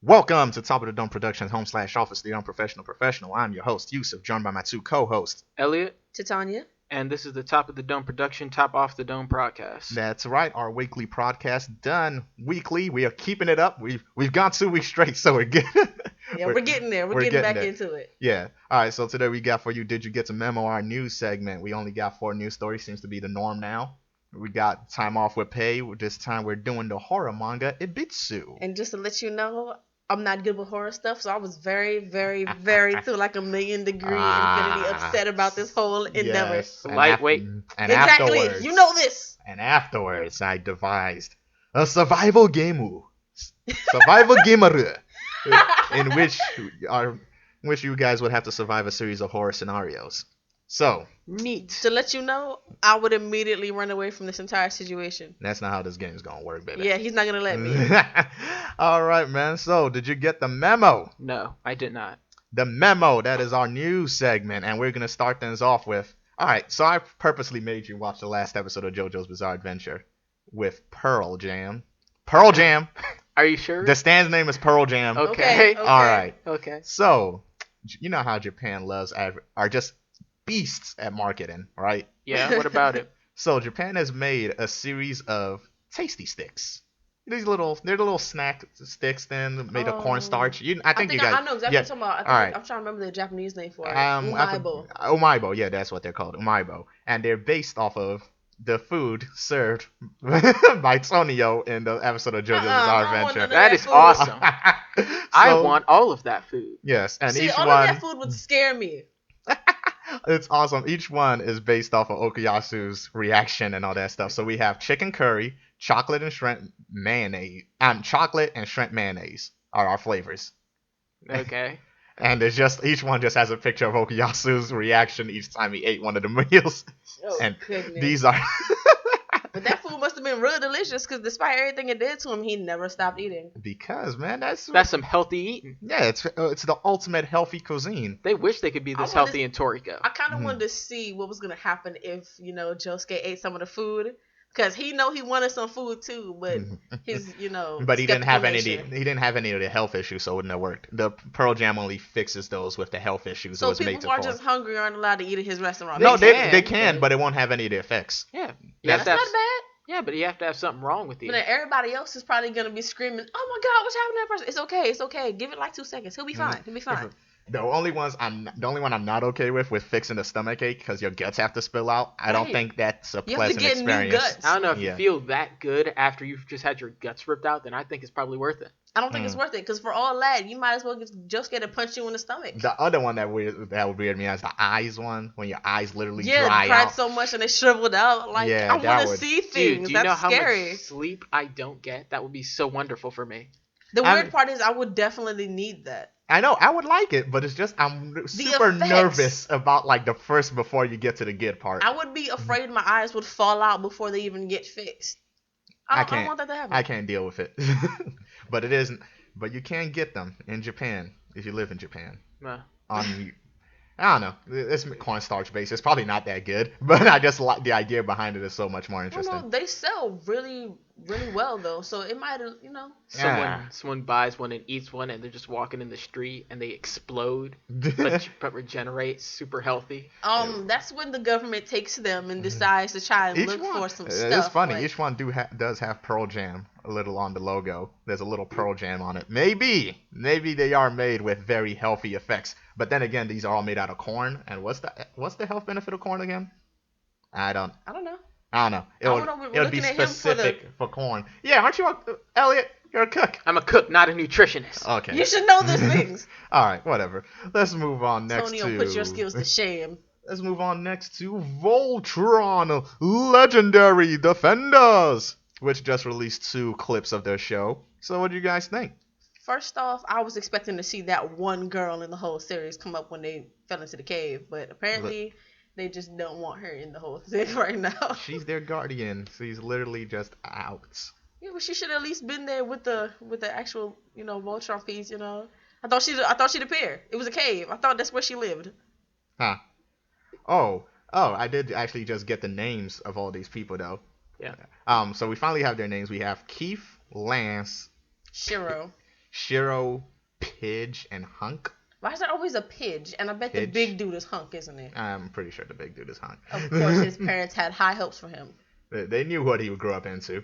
Welcome to Top of the Dome Productions home/office, the unprofessional professional. I'm your host, Yusuff, joined by my two co-hosts, Elliott, Titania, and this is the Top of the Dome production, Top Off the Dome Prodcast. That's right, our weekly podcast done weekly. We are keeping it up. We've gone 2 weeks straight, so we're good. Yeah, we're getting there. We're getting back into it. Yeah. All right, so today we got for you, Did You Get to Memo, our news segment. We only got 4 news stories, seems to be the norm now. We got time off with pay. This time we're doing the horror manga Ibitsu. And just to let you know, I'm not good with horror stuff, so I was very, very, very to like a million degree infinity upset about this whole endeavor. Yes. Lightweight. And exactly. afterwards, You know this. And afterwards, I devised a survival game. In which you guys would have to survive a series of horror scenarios. So, Neat. To let you know, I would immediately run away from this entire situation. that's not how this game's gonna work, baby. Yeah, he's not gonna let me. All right, man. So, did you get the memo? No, I did not. The memo, that is our news segment, and we're gonna start things off with. All right, so I purposely made you watch the last episode of JoJo's Bizarre Adventure with Pearl Jam. Pearl Jam. Are you sure? The stand's name is Pearl Jam. Okay. All right. Okay. So, you know how Japan loves are just beasts at marketing, right? Yeah, what about it? So Japan has made a series of tasty sticks. They're little snack sticks then made of cornstarch. I think you guys. I know exactly what you're talking about. All right. I'm trying to remember the Japanese name for it. Umaibo. Umaibo, yeah, that's what they're called. Umaibo. And they're based off of the food served by Tonio in the episode of JoJo's Bizarre Adventure. That is food. awesome. So, I want all of that food. Yes, and each all one. of that food would scare me. It's awesome. Each one is based off of Okuyasu's reaction and all that stuff. So we have chicken curry, chocolate and shrimp mayonnaise. Chocolate and shrimp mayonnaise are our flavors. Okay. And it's just each one just has a picture of Okuyasu's reaction each time he ate one of the meals. Oh, And goodness. these are But that food must have been really delicious because despite everything it did to him, he never stopped eating. because, man, that's some healthy eating. yeah, it's the ultimate healthy cuisine. They wish they could be this I wanted- healthy in Toriko. I kind of wanted to see what was going to happen if, Josuke ate some of the food. Because he wanted some food too, but his, But he didn't have any. nature. He didn't have any of the health issues, so it wouldn't have worked. The Pearl Jam only fixes those with the health issues. So it's made people to who are for. just hungry aren't allowed to eat at his restaurant. No, They they can, can, but it won't have any of the effects. Yeah. That's not bad. Yeah, but you have to have something wrong with you. But then everybody else is probably going to be screaming, "Oh my God, what's happening to that person?" It's okay. It's okay. Give it like 2 seconds. He'll be fine. He'll be fine. The only one I'm not okay with fixing the stomach ache because your guts have to spill out. I don't Right. think that's a You have to pleasant get new experience. guts. I don't know if Yeah. you feel that good after you've just had your guts ripped out, then I think it's probably worth it. I don't think it's worth it because for all that, you might as well just get to punch you in the stomach. The other one that would weird me out is the eyes one, when your eyes literally Yeah, dry cried out. so much and they shriveled out. Like, Yeah, I that want to would- see Dude, things. do you know That's how scary. much sleep I don't get? That would be so wonderful for me. The I'm- weird part is I would definitely need that. I know, I would like it, but it's just I'm super effects. nervous about like the first before you get to the good part. I would be afraid my eyes would fall out before they even get fixed. I don't want that to happen. I can't deal with it. But it isn't. But you can get them in Japan if you live in Japan. I don't know. It's cornstarch based. It's probably not that good, but I just like the idea behind it is so much more interesting. No, they sell really, really well though. So it might have, Someone buys one and eats one, and they're just walking in the street, and they explode, but regenerate, super healthy. That's when the government takes them and decides to try and look for some stuff. It's funny. like- Each one does have Pearl Jam a little on the logo. There's a little Pearl Jam on it. Maybe they are made with very healthy effects. But then again, these are all made out of corn. And what's the health benefit of corn again? I don't know. It would be looking at him specific for corn. Yeah, aren't you Elliott? You're a cook. I'm a cook, not a nutritionist. Okay. You should know these things. All right, whatever. Let's move on next Tonio, to. put your skills to shame. Let's move on next to Voltron Legendary Defenders, which just released 2 clips of their show. So what do you guys think? First off, I was expecting to see that one girl in the whole series come up when they fell into the cave, but apparently they just don't want her in the whole thing right now. She's their guardian. She's literally just out. Yeah, but she should have at least been there with the actual, Voltron piece, I thought she'd appear. It was a cave. I thought that's where she lived. Huh. Oh, I did actually just get the names of all these people though. Yeah. So we finally have their names. We have Keith, Lance, Shiro. Shiro, Pidge, and Hunk. Why is there always a Pidge? And I bet the Pidge. big dude is Hunk, isn't it? I'm pretty sure the big dude is Hunk. Of course, his parents had high hopes for him. They knew what he would grow up into.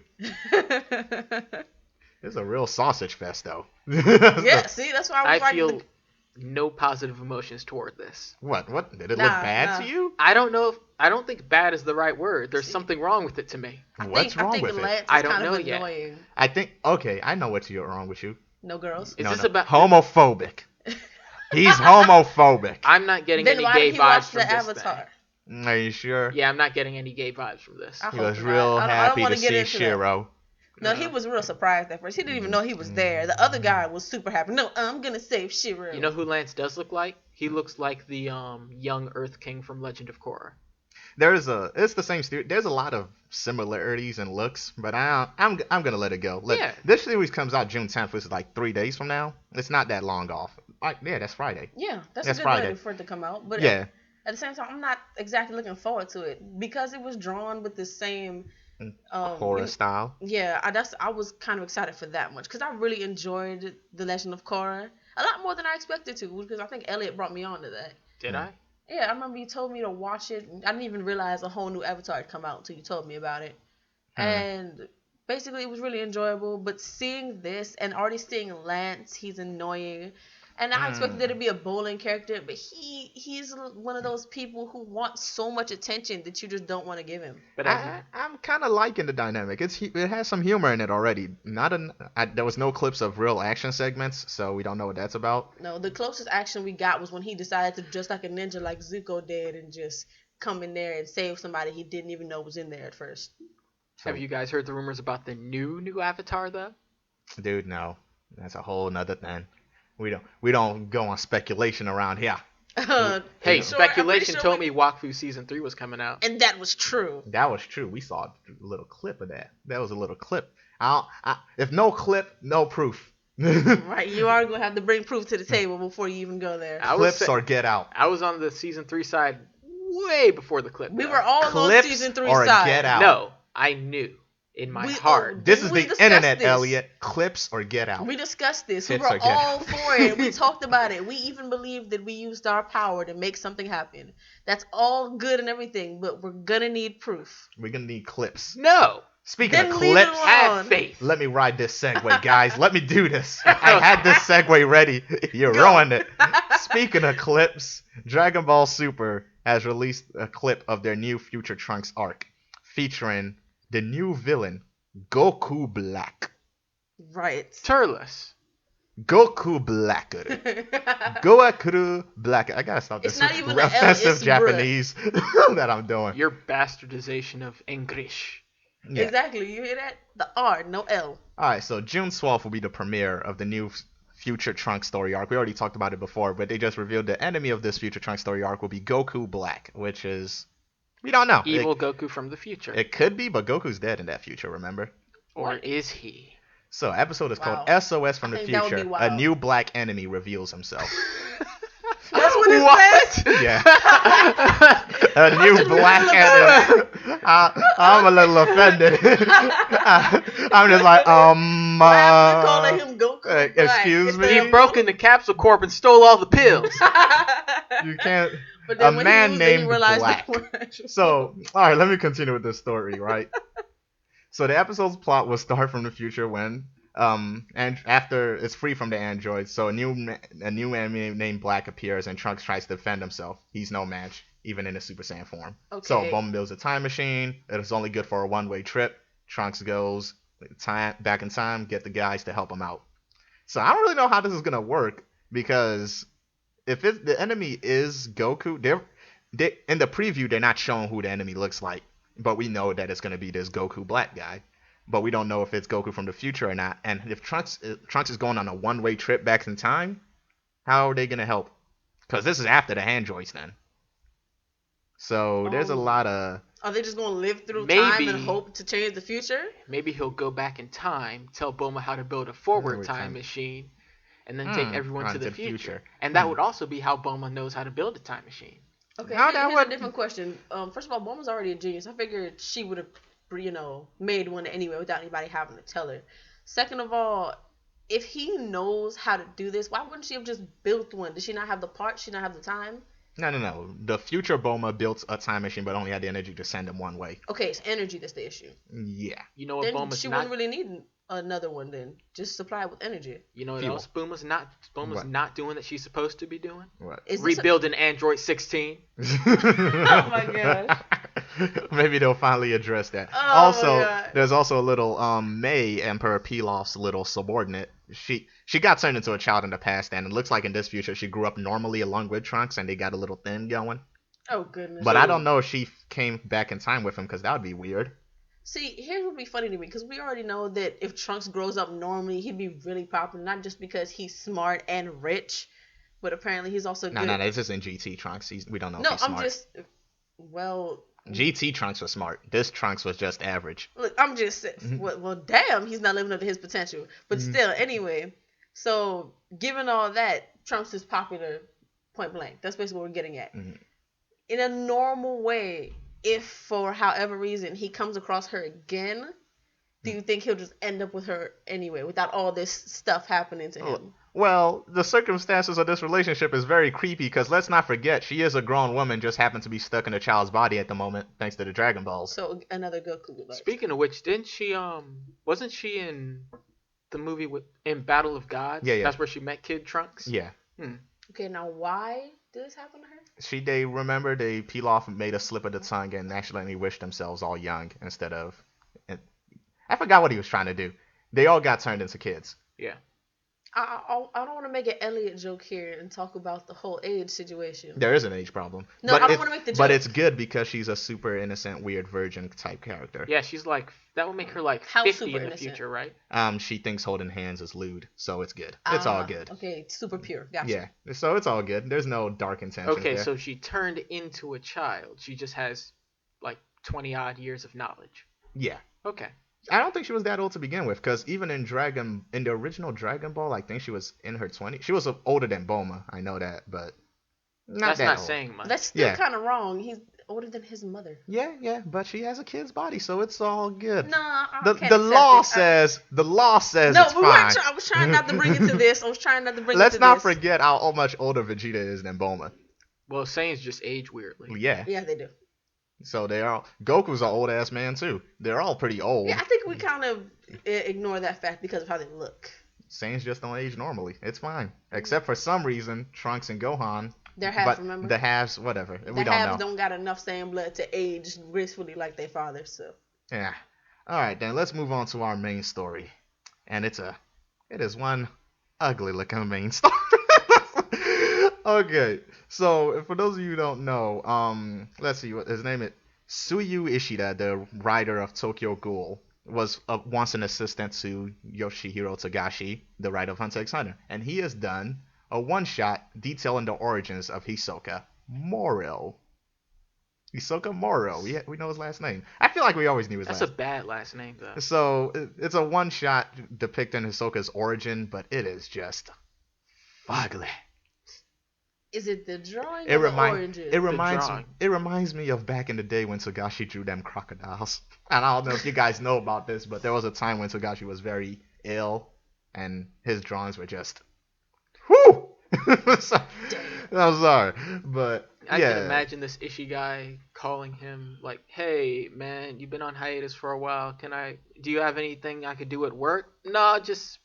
It's a real sausage fest, though. Yeah, see, that's why I was I feel no positive emotions toward this. What? Did it look bad to you? I don't think bad is the right word. There's something wrong with it to me. What's wrong with Lance it? is I don't kind know of yet. annoying. I think, okay, I know what's wrong with you. No girls. Is No, this no. about Homophobic. He's homophobic. I'm not getting Then any why gay did he watch vibes from the this Avatar? thing. Are you sure? Yeah, I'm not getting any gay vibes from this. I He hope was not. real I don't happy wanna to get see into that. Shiro. No, he was real surprised at first. He didn't even know he was there. The other guy was super happy. No, I'm gonna save Shiro. You know who Lance does look like? He looks like the young Earth King from Legend of Korra. It's the same studio. There's a lot of similarities in looks, but I'm gonna let it go. Look, Yeah. This series comes out June 10th, which is like 3 days from now. It's not that long off. Yeah, that's Friday. Yeah, that's That's a good Friday. way for it to come out. But Yeah. at the same time, I'm not exactly looking forward to it because it was drawn with the same Horror style. Yeah, I was kind of excited for that much because I really enjoyed The Legend of Korra a lot more than I expected to because I think Elliott brought me on to that. Did I? Yeah, I remember you told me to watch it. I didn't even realize a whole new Avatar had come out until you told me about it. And basically, it was really enjoyable. But seeing this and already seeing Lance, he's annoying. And I expected there to be a bowling character, but he's one of those people who want so much attention that you just don't want to give him. But I'm kind of liking the dynamic. It has some humor in it already. There was no clips of real action segments, so we don't know what that's about. No, the closest action we got was when he decided to dress like a ninja like Zuko did and just come in there and save somebody he didn't even know was in there at first. have you guys heard the rumors about the new Avatar though? Dude, no, that's a whole nother thing. We don't go on speculation around here. Hey, speculation told me Wakfu season 3 was coming out. And that was true. That was true. We saw a little clip of that. That was a little clip. If no clip, no proof. Right, you are going to have to bring proof to the table before you even go there. Clips or get out. I was on the season 3 side way before the clip. We though. were all Clips on season 3 or side. get out. No, I knew in my heart. This is We the discussed internet, this. Elliott. Clips or get out. We discussed this. We Tits were or get all out. for it. We talked about it. We even believed that we used our power to make something happen. That's all good and everything, but we're gonna need proof. We're gonna need clips. No, Speaking Then of leave it clips, alone. have faith. let me ride this segue, guys. Let me do this. I had this segue ready. You ruined it. Speaking of clips, Dragon Ball Super has released a clip of their new Future Trunks arc, featuring the new villain, Goku Black. Right. Turles. Goku Blacker. Goku Black. I gotta stop this It's not even an L, offensive it's Japanese that I'm doing. Your bastardization of English. Yeah. Exactly. You hear that? The R, no L. Alright, so June 12th will be the premiere of the new Future Trunks story arc. We already talked about it before, but they just revealed the enemy of this Future Trunks story arc will be Goku Black, which is... we don't know. Evil Goku from the future. It could be, but Goku's dead in that future, remember? Or is he? So, episode is called Wow. SOS from I the think that would be future. A wild. new black enemy reveals himself. That's what it says. Yeah. A new just black really enemy. I'm a little offended. I'm just like, Why are we calling him Goku Black? excuse me? He broke into Capsule Corp and stole all the pills. You can't. But then A when man he used it, he named realized Black. they were actually- So, all right, let me continue with this story, right? So the episode's plot will start from the future when, and after it's free from the androids, so a new enemy named Black appears and Trunks tries to defend himself. He's no match, even in his Super Saiyan form. Okay. So Bulma builds a time machine. It is only good for a one-way trip. Trunks goes back in time, get the guys to help him out. So I don't really know how this is gonna work because if the enemy is Goku, they in the preview they're not showing who the enemy looks like, but we know that it's gonna be this Goku Black guy. But we don't know if it's Goku from the future or not. And if Trunks is going on a one-way trip back in time, how are they gonna help? Because this is after the androids then. So there's a lot of... Are they just gonna live through Maybe. time and hope to change the future? Maybe he'll go back in time, tell Bulma how to build a forward Forward time time. machine, and then take everyone on to the to the future. future. And that would also be how Bulma knows how to build a time machine. Okay, How that here's would- a different question. First of all, Bulma's already a genius. I figured she would have, made one anyway without anybody having to tell her. Second of all, if he knows how to do this, why wouldn't she have just built one? Does she not have the parts? She not have the time? No. The future Bulma built a time machine, but only had the energy to send him one way. Okay, it's energy that's the issue. Yeah. You know what Then Bulma's she not... wouldn't really need another one then. Just supply it with energy. You know what Fuel. else Bulma's What? not doing that she's supposed to be doing? What? Is this Rebuilding Android 16. Oh my gosh. Maybe they'll finally address that. Oh Also, my God. there's also a little May, Emperor Pilaf's little subordinate. She got turned into a child in the past, and it looks like in this future she grew up normally along with Trunks, and they got a little thing going. Oh goodness. But I don't know if she came back in time with him, because that would be weird. See, here's what would be funny to me, because we already know that if Trunks grows up normally, he'd be really popular, not just because he's smart and rich, but apparently he's also good. No, it's just in GT Trunks. We don't know No, if he's I'm smart. just, well, GT Trunks was smart. This Trunks was just average. look, I'm just, well, damn, he's not living up to his potential. But still, anyway, so given all that, Trunks is popular, point blank. That's basically what we're getting at. Mhm. In a normal way, if for however reason he comes across her again, do you think he'll just end up with her anyway without all this stuff happening to him? Well, the circumstances of this relationship is very creepy, because let's not forget, she is a grown woman, just happens to be stuck in a child's body at the moment, thanks to the Dragon Balls. So another Goku alert. Speaking of which, didn't she wasn't she in the movie in Battle of Gods? Yeah. That's where she met Kid Trunks? Yeah. Okay, now why did this happen to her? They Pilaf made a slip of the tongue and accidentally wished themselves all young instead of... I forgot what he was trying to do. They all got turned into kids. Yeah. I don't want to make an Elliott joke here and talk about the whole age situation. There is an age problem. No, I don't want to make the joke. But it's good because she's a super innocent, weird virgin type character. Yeah, she's like, that would make her like How 50 super in the innocent? future, right? She thinks holding hands is lewd, so it's good. It's all good. Okay, super pure. Gotcha. Yeah, so it's all good. There's no dark intention Okay, there. so she turned into a child. She just has like 20 odd years of knowledge. Yeah. Okay. I don't think she was that old to begin with, because even in the original Dragon Ball, I think she was in her 20s. She was older than Bulma, I know that, but That's that not old. saying much. That's still Yeah. kind of wrong. He's older than his mother. Yeah, but she has a kid's body, so it's all good. No, I The can't the accept law it. says No, it's we fine. weren't. I was trying not to bring it to this. Let's not forget how much older Vegeta is than Bulma. Well, Saiyans just age weirdly. Yeah. Yeah, they do. So they are. Goku's an old ass man too. They're all pretty old. Yeah, I think we kind of ignore that fact because of how they look. Saiyans just don't age normally. It's fine, except for some reason Trunks and Gohan. They're half, But remember? the halves, whatever. The We don't halves know. don't got enough Saiyan blood to age gracefully like their fathers, so. Yeah. All right, then let's move on to our main story, and it is one ugly looking main story. Okay, so for those of you who don't know, let's see what his name is. Tsuyu Ishida, the writer of Tokyo Ghoul, was once an assistant to Yoshihiro Togashi, the writer of Hunter x Hunter, and he has done a one-shot detailing the origins of Hisoka Moro. Hisoka Moro. We know his last name. I feel like we always knew his That's last a bad last name, though. So it's a one-shot depicting Hisoka's origin, but it is just ugly. Is it the drawing It or the origin? It reminds me of back in the day when Togashi drew them crocodiles. And I don't know if you guys know about this, but there was a time when Togashi was very ill, and his drawings were just, whoo. So, I'm sorry, but I yeah. can imagine this Ishii guy calling him like, "Hey man, you've been on hiatus for a while. Do you have anything I could do at work?" No, just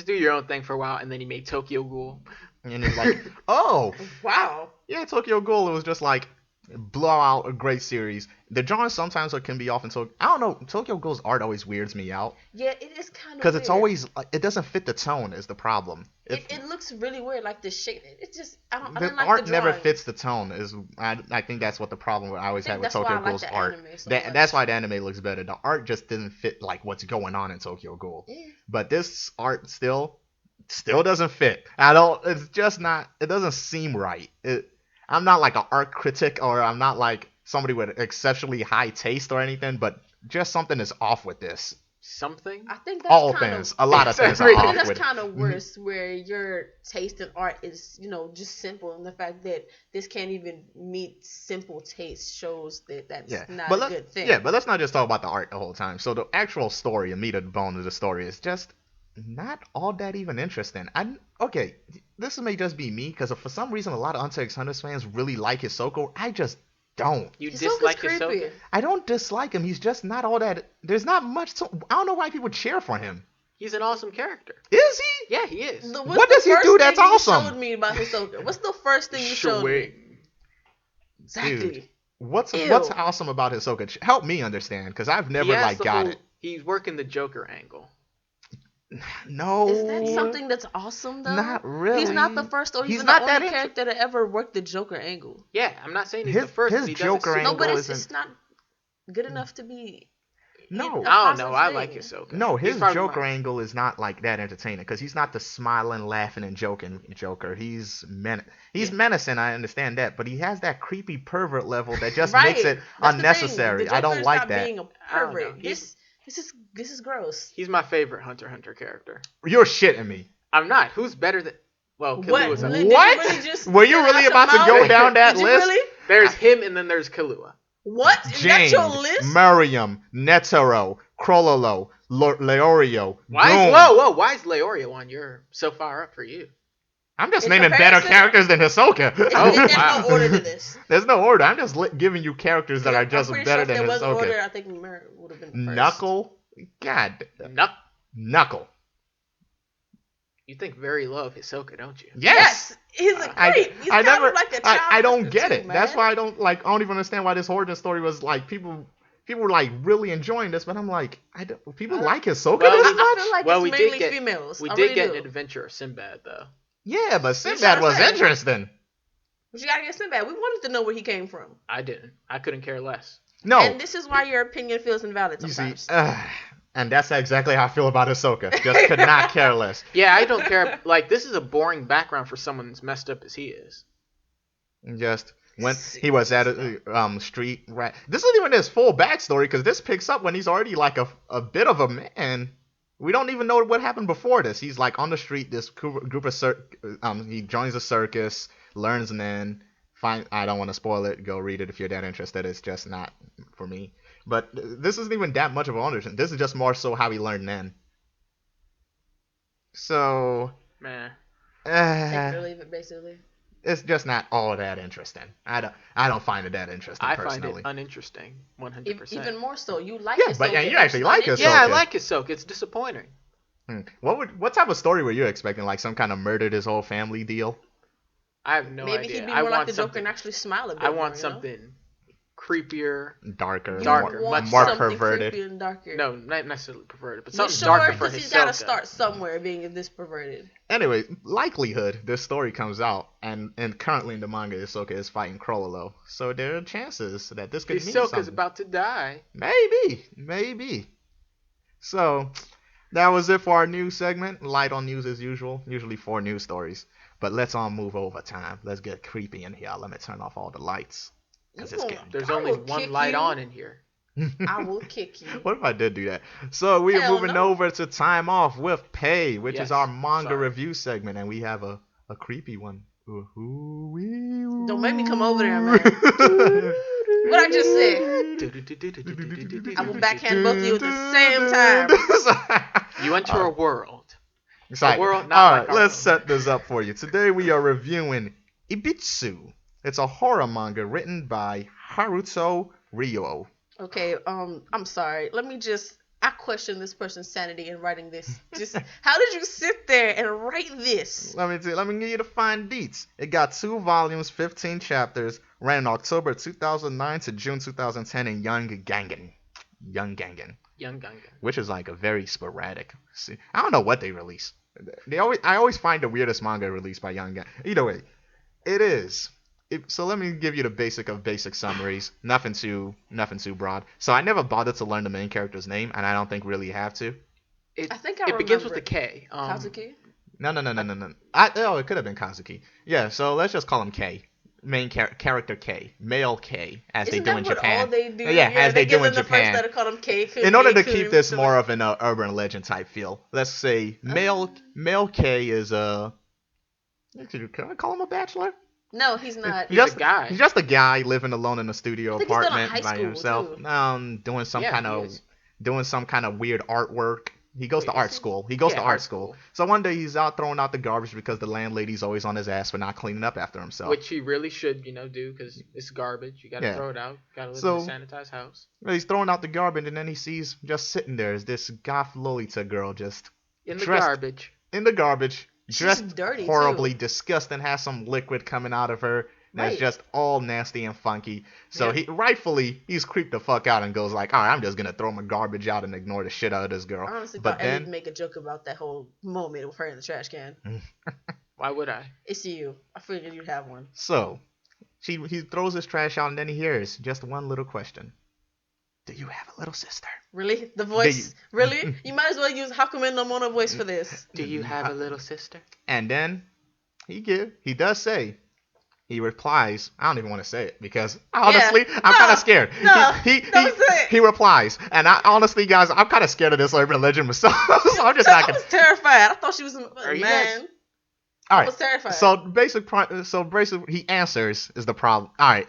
do your own thing for a while. And then he made Tokyo Ghoul. And it's like, oh, Wow. yeah, Tokyo Ghoul. It was just like blow out a great series. The drawings sometimes can be off in I don't know. Tokyo Ghoul's art always weirds me out Yeah, it is kind of because it's always it doesn't fit the tone is the problem. It looks really weird, like the shape. It's just I The don't like art the never drawing. fits the tone. I think that's what the problem I always had with that's why I Tokyo like Ghoul's the art. anime so That, much. that's why the anime looks better. The art just didn't fit like what's going on in Tokyo Ghoul. Yeah. But this art still doesn't fit. It's just not. It doesn't seem right. I'm not like an art critic, or I'm not like somebody with exceptionally high taste or anything. But just something is off with this. Something? I think that's All kind things, of, a lot of things are I think I off think that's with it. kind of worse, where your taste in art is, just simple, and the fact that this can't even meet simple taste shows that that's not a good thing. Yeah, but let's not just talk about the art the whole time. So the actual story and meat of the bone of the story is just not all that even interesting. Okay, this may just be me because for some reason a lot of Hunter x Hunter fans really like Hisoka. I just don't. You Hisoka's dislike creepy. Hisoka? I don't dislike him. He's just not all that. There's not much. I don't know why people cheer for him. He's an awesome character. Is he? Yeah, he is. What does he do that's awesome? Showed me about Hisoka. What's the first thing you showed me? Exactly. Dude, what's awesome about Hisoka? Help me understand, because I've never got it. He's working the Joker angle. No. Is that something that's awesome though? Not really. He's not the first or He's even not the that only character to ever work the Joker angle. Yeah, I'm not saying he's the first. His but he Joker does it angle No, but isn't. it's not good enough to be. No. I don't know. I like Hisoka. No, his He's probably Joker my- angle is not like that entertaining because he's not the smiling, laughing, and joking Joker. He's menacing. I understand that, but he has that creepy pervert level that just Right. makes it That's the unnecessary. thing. The I don't Joker's like not that. Being a I don't know. pervert. This is gross. He's my favorite Hunter x Hunter character. You're shitting me. I'm not. Who's better than? Well, What? Kaluuya's Did up. you What? really just Were you get really out about your to go mouth? down that Did you list? Really? There's him, and then there's Kaluuya. What? Is that Jane, your list? Miriam, Netero, Krololo, Leorio. Why Doom. is whoa? Why is Leorio on your so far up for you? I'm just In naming better comparison- characters than Hisoka. There's wow. no order to this. There's no order. I'm just giving you characters that are just I'm pretty better sure if than there was Hisoka. order, I think Mary would have been first. Knuckle, God, No, Knuckle. you think very low of Hisoka, don't you? Yes, he's a creep. He's I kind never, of like a child I don't molester get too, it. man. That's why I don't even understand why this origin story was like people were like really enjoying this, but I'm like, people like Hisoka Well, this we- much? I feel like Well, we it's did mainly get- females. We I did really get do. an adventure of Sinbad though. Yeah, but That's Sinbad what was I'm saying. interesting. But you gotta get Sinbad. We wanted to know where he came from. I didn't. I couldn't care less. No, And this is why your opinion feels invalid you see, sometimes. and that's exactly how I feel about Hisoka. Just could not care less. Yeah, I don't care. Like, this is a boring background for someone as messed up as he is. Just when he was at a street rat. This isn't even his full backstory because this picks up when he's already like a bit of a man. We don't even know what happened before this. He's like on the street. This group of he joins a circus, learns Nen. I don't want to spoil it. Go read it if you're that interested. It's just not for me. But this isn't even that much of an understanding. This is just more so how he learned Nen. So, Man. Take it or leave it, basically. it's just not all that interesting. I don't find it that interesting I find personally. it uninteresting, 100%. Even more so. You like Yeah, Hisoka. but you actually like It's Hisoka. Yeah, I okay. like Hisoka. It's disappointing. What type of story were you expecting? Like some kind of murdered his whole family deal? I have no Maybe idea. he'd be I more want like the Joker something. and actually smile a bit I more, want you know? something creepier. Darker, Darker, You more, want more something perverted. creepy and darker. No, not necessarily perverted, but You something sure? darker for Because he's got to Hisoka. start somewhere being this perverted. Anyway, likelihood this story comes out, and currently in the manga, Hisoka is fighting Krololo, so there are chances that this could mean Hisoka's something. about to die. Maybe. So that was it for our news segment. Light on news as usual. Usually 4 news stories, but let's all move over time. Let's get creepy in here. Let me turn off all the lights because it's getting. There's I only will one kick light you. on in here. I will kick you. What if I did do that? So we are Hell moving no. over to Time Off with Pay, which is Yes, our manga sorry. review segment, and we have a creepy one. Don't make me come over there, man. What I just said. I will backhand both of you at the same time. You enter a world. Excited. world not All like right, our let's own. set this up for you. Today we are reviewing Ibitsu. It's a horror manga written by Haruto Ryo. Okay, I'm sorry. I question this person's sanity in writing this. How did you sit there and write this? Let me give you the fine deets. It got 2 volumes, 15 chapters, ran in October 2009 to June 2010 in Young Gangan, Young Gungan. which is like a very sporadic. I don't know what they release. I always find the weirdest manga released by Young Gangan. Either way, it is. So let me give you the basic of basic summaries. Nothing too broad. So I never bothered to learn the main character's name, and I don't think really have to. It, I think I it begins remember with a K. Kazuki? No. It could have been Kazuki. Yeah, so let's just call him K. Main character K. Male K, as Isn't they do that in what Japan. all they do? Yeah, as they give do in them the first Japan. letter, call them K. In order to keep this more of an urban legend type feel, let's say male K is a... Can I call him a bachelor? No, he's not. He's a guy. He's just a guy living alone in a studio I think he's still in apartment high by school, himself. too. Doing some Yeah, kind he of is. doing some kind of weird artwork, He goes to Wait, art is he? school. He goes Yeah, to art art school. school. So one day he's out throwing out the garbage because the landlady's always on his ass for not cleaning up after himself. Which he really should, do, because it's garbage. You gotta Yeah. throw it out. Gotta live So- in a sanitized house. He's throwing out the garbage, and then he sees just sitting there is this goth Lolita girl just In the dressed garbage. in the garbage, She's dressed dirty, horribly, too. disgusting, has some liquid coming out of her. That's Right. just all nasty and funky. So Yeah. he's creeped the fuck out and goes like, all right, I'm just gonna throw my garbage out and ignore the shit out of this girl. I honestly But thought Elliott then would make a joke about that whole moment with her in the trash can. Why would I? It's you. I figured you'd have one. so he throws his trash out and then he hears just one little question. Do you have a little sister? Really? The voice? Really? You might as well use Hakumen no Mono voice for this. Do you have a little sister? And then he does say, he replies, I don't even want to say it because honestly, I'm kind of scared. No, he don't say it. He replies, and honestly, guys, I'm kind of scared of this urban legend myself, so I'm just not I gonna. was terrified. I thought she was Are you man. All I right. was terrified. So basically, he answers is the problem. All right,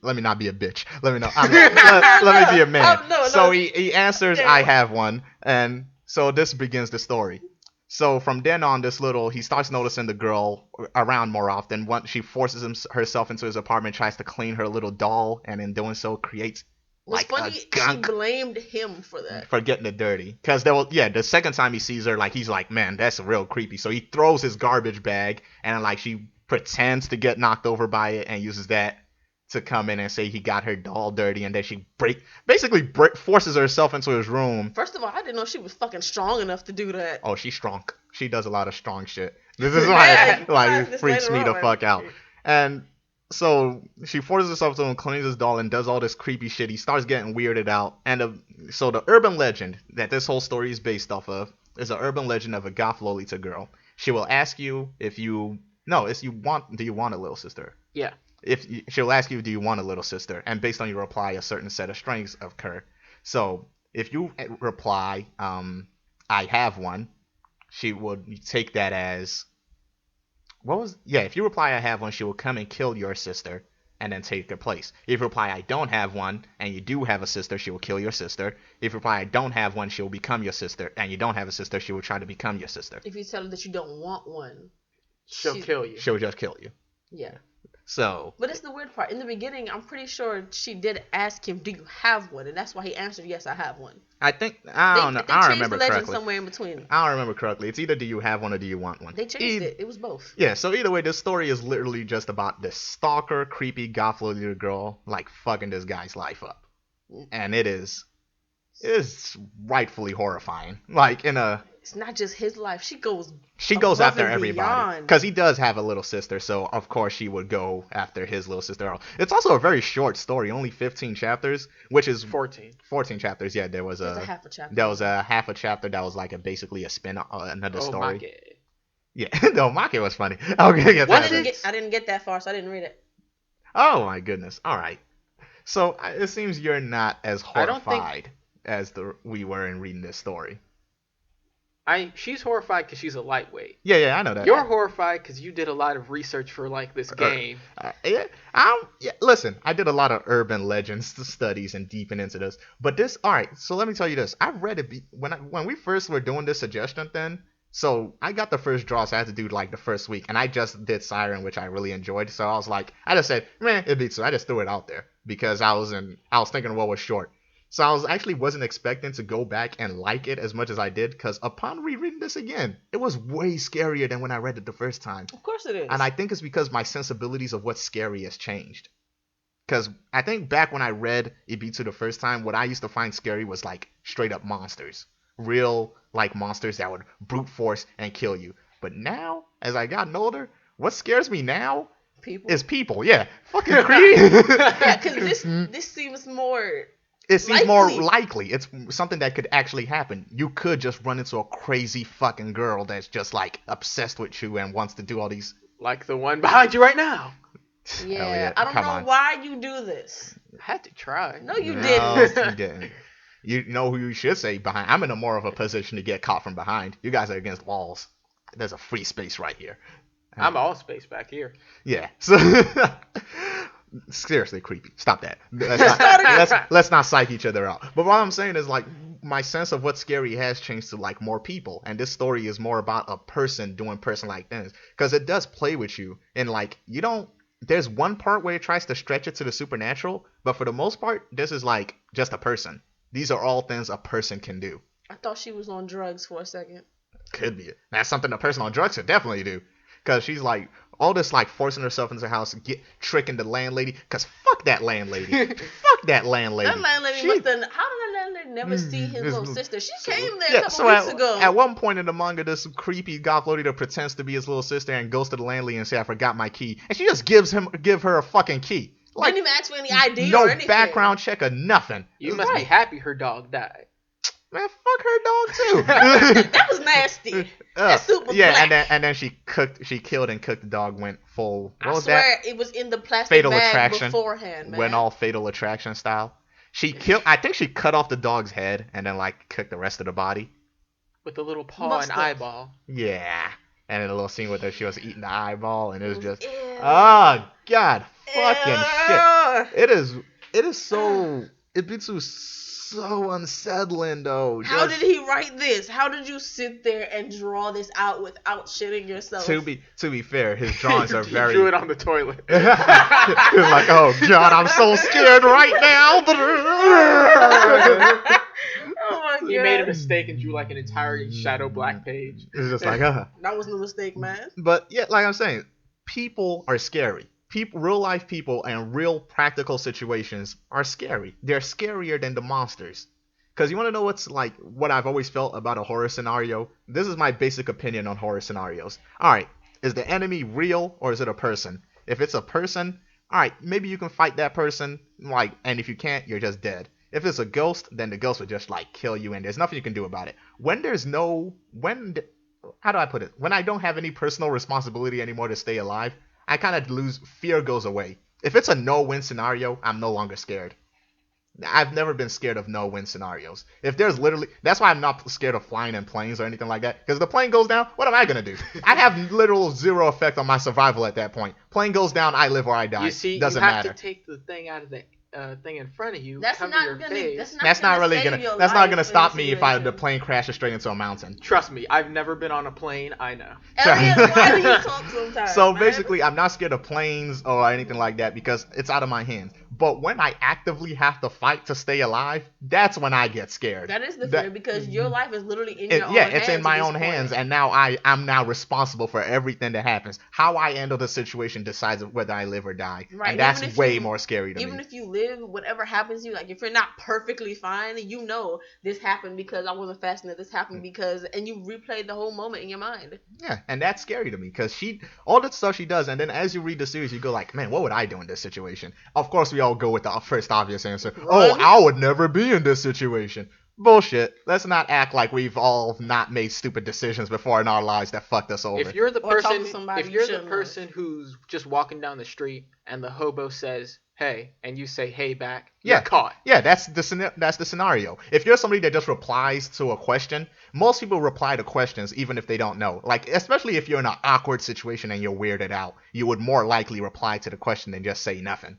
let me not be a bitch. Let me know. Let me be a man. No, so he answers, Yeah. I have one, and so this begins the story. So from then on, he starts noticing the girl around more often. Once she forces herself into his apartment, tries to clean her little doll, and in doing so creates What's like funny, a she gunk blamed him for that. for getting it dirty. Because the second time he sees her, like he's like, man, that's real creepy. So he throws his garbage bag, and like she pretends to get knocked over by it, and uses that to come in and say he got her doll dirty, and then she forces herself into his room. First of all, I didn't know she was fucking strong enough to do that. Oh, she's strong. She does a lot of strong shit. This is why it This freaks me later the on. fuck out. And so she forces herself to him, cleans his doll, and does all this creepy shit. He starts getting weirded out. And so the urban legend that this whole story is based off of is an urban legend of a goth Lolita girl. She will ask you do you want a little sister? Yeah. She'll ask you, do you want a little sister? And based on your reply, a certain set of strings occur. So if you reply, I have one, she would take that as if you reply I have one, she will come and kill your sister and then take her place. If you reply I don't have one and you do have a sister, she will kill your sister. If you reply I don't have one, she will become your sister, and you don't have a sister, she will try to become your sister. If you tell her that you don't want one, She'll kill you. She'll just kill you. yeah. So But it's the weird part. In the beginning, I'm pretty sure she did ask him, "Do you have one?" And that's why he answered, "Yes, I have one." I don't know. They I don't changed remember the legend correctly. somewhere in between. I don't remember correctly. It's either do you have one or do you want one. They changed it. It was both. Yeah, so either way, this story is literally just about this stalker, creepy, goth little girl, like, fucking this guy's life up. And it is rightfully horrifying. Like, It's not just his life. She goes goes above after and everybody. beyond. Because he does have a little sister, so of course she would go after his little sister. It's also a very short story, only 15 chapters, which is 14. 14 chapters. Yeah, there was There's a half a chapter. There was a half a chapter that was like basically a spin another story. Manga. Yeah, no, Make was funny. Okay, get I that. didn't get that far, so I didn't read it. Oh my goodness. All right. So it seems you're not as I don't think- horrified as we were in reading this story. She's horrified because she's a lightweight. Yeah, I know that. You're horrified because you did a lot of research for like this game. Listen, I did a lot of urban legends studies and deeping into this. But all right, so let me tell you this. I read it when we first were doing this suggestion thing. So I got the first draw, so I had to do like the first week. And I just did Siren, which I really enjoyed. So I was like, I just said, man, Ibitsu. I just threw it out there because I was thinking what was short. So I wasn't expecting to go back and like it as much as I did, because upon rereading this again, it was way scarier than when I read it the first time. Of course it is. And I think it's because my sensibilities of what's scary has changed. Because I think back when I read Ibitsu the first time, what I used to find scary was like straight up monsters. Real like monsters that would brute force and kill you. But now, as I gotten older, what scares me now people. is people. Yeah. Fucking creepy. Yeah, because this seems more... It seems more likely. likely. It's something that could actually happen. You could just run into a crazy fucking girl that's just like obsessed with you and wants to do all these. Like the one behind you right now. Yeah, Elliott, I don't come know on. why you do this. I had to try. No, you No, didn't. you didn't. You know who you should say behind. I'm in a more of a position to get caught from behind. You guys are against walls. There's a free space right here. I'm all space back here. Yeah. So, seriously creepy. Stop that. Let's not psych each other out. But what I'm saying is like my sense of what's scary has changed to like more people, and this story is more about a person doing person-like things because it does play with you, and like you don't. There's one part where it tries to stretch it to the supernatural, but for the most part, this is like just a person. These are all things a person can do. I thought she was on drugs for a second. Could be. That's something a person on drugs could definitely do. Because she's like, all this like forcing herself into the house, tricking the landlady. Because fuck that landlady. Fuck that landlady. That landlady must have. How did that landlady never see his little sister? She came there a couple weeks ago. At one point in the manga, this creepy goth lady that pretends to be his little sister and goes to the landlady and say, I forgot my key. And she just give her a fucking key. Like, didn't even ask for any ID no or anything. background check or nothing. You must be happy her dog died. Man, fuck her dog too. That was nasty. That soup was black. and then she killed and cooked the dog. Went full. What was swear that? It was in the plastic Fatal bag Attraction beforehand, man. went all Fatal Attraction style. She killed. I think she cut off the dog's head and then like cooked the rest of the body with a little paw and eyeball. Yeah, and then a little scene with her, she was eating the eyeball, and it was just, ew. oh god, fucking shit. It is so. Ibitsu so unsettling though. How did he write this? How did you sit there and draw this out without shitting yourself? To be fair, his drawings are very. He drew it on the toilet. He was like, "Oh God, I'm so scared right now." Oh my God. He made a mistake and drew like an entire shadow black page. It's just like, That wasn't a mistake, man. But yeah, like I'm saying, people are scary. Real life people and real practical situations are scary. They're scarier than the monsters. Because you want to know what I've always felt about a horror scenario? This is my basic opinion on horror scenarios. Alright, is the enemy real or is it a person? If it's a person, alright, maybe you can fight that person, and if you can't, you're just dead. If it's a ghost, then the ghost would just kill you and there's nothing you can do about it. How do I put it? When I don't have any personal responsibility anymore to stay alive, I kind of lose, fear goes away. If it's a no-win scenario, I'm no longer scared. I've never been scared of no-win scenarios. If there's that's why I'm not scared of flying in planes or anything like that. Because if the plane goes down, what am I going to do? I have literal zero effect on my survival at that point. Plane goes down, I live or I die. You see, doesn't you have matter. to take the thing out of the thing in front of you, That's cover not your gonna. face. That's not really gonna. That's not gonna stop me if the plane crashes straight into a mountain. Trust me, I've never been on a plane. I know. Elliott, why do you talk sometimes? So man? basically, I'm not scared of planes or anything like that because it's out of my hands. But when I actively have to fight to stay alive, that's when I get scared. That is the fear because your life is literally in your own hands. Yeah, it's in my own hands, and now I'm now responsible for everything that happens. How I handle the situation decides whether I live or die, right. And that's way more scary to me. Even if you live, whatever happens to you, if you're not perfectly fine, you know this happened because I wasn't fast enough. This happened because, and you replay the whole moment in your mind. Yeah, and that's scary to me because all that stuff she does, and then as you read the series, you go man, what would I do in this situation? Of course, we all go with the first obvious answer. Run. Oh, I would never be in this situation. Bullshit. Let's not act like we've all not made stupid decisions before in our lives that fucked us over. If you're the person who's just walking down the street and the hobo says, "Hey," and you say, "Hey," back, you're caught. Yeah, that's the scenario. If you're somebody that just replies to a question, most people reply to questions even if they don't know. Especially if you're in an awkward situation and you're weirded out, you would more likely reply to the question than just say nothing.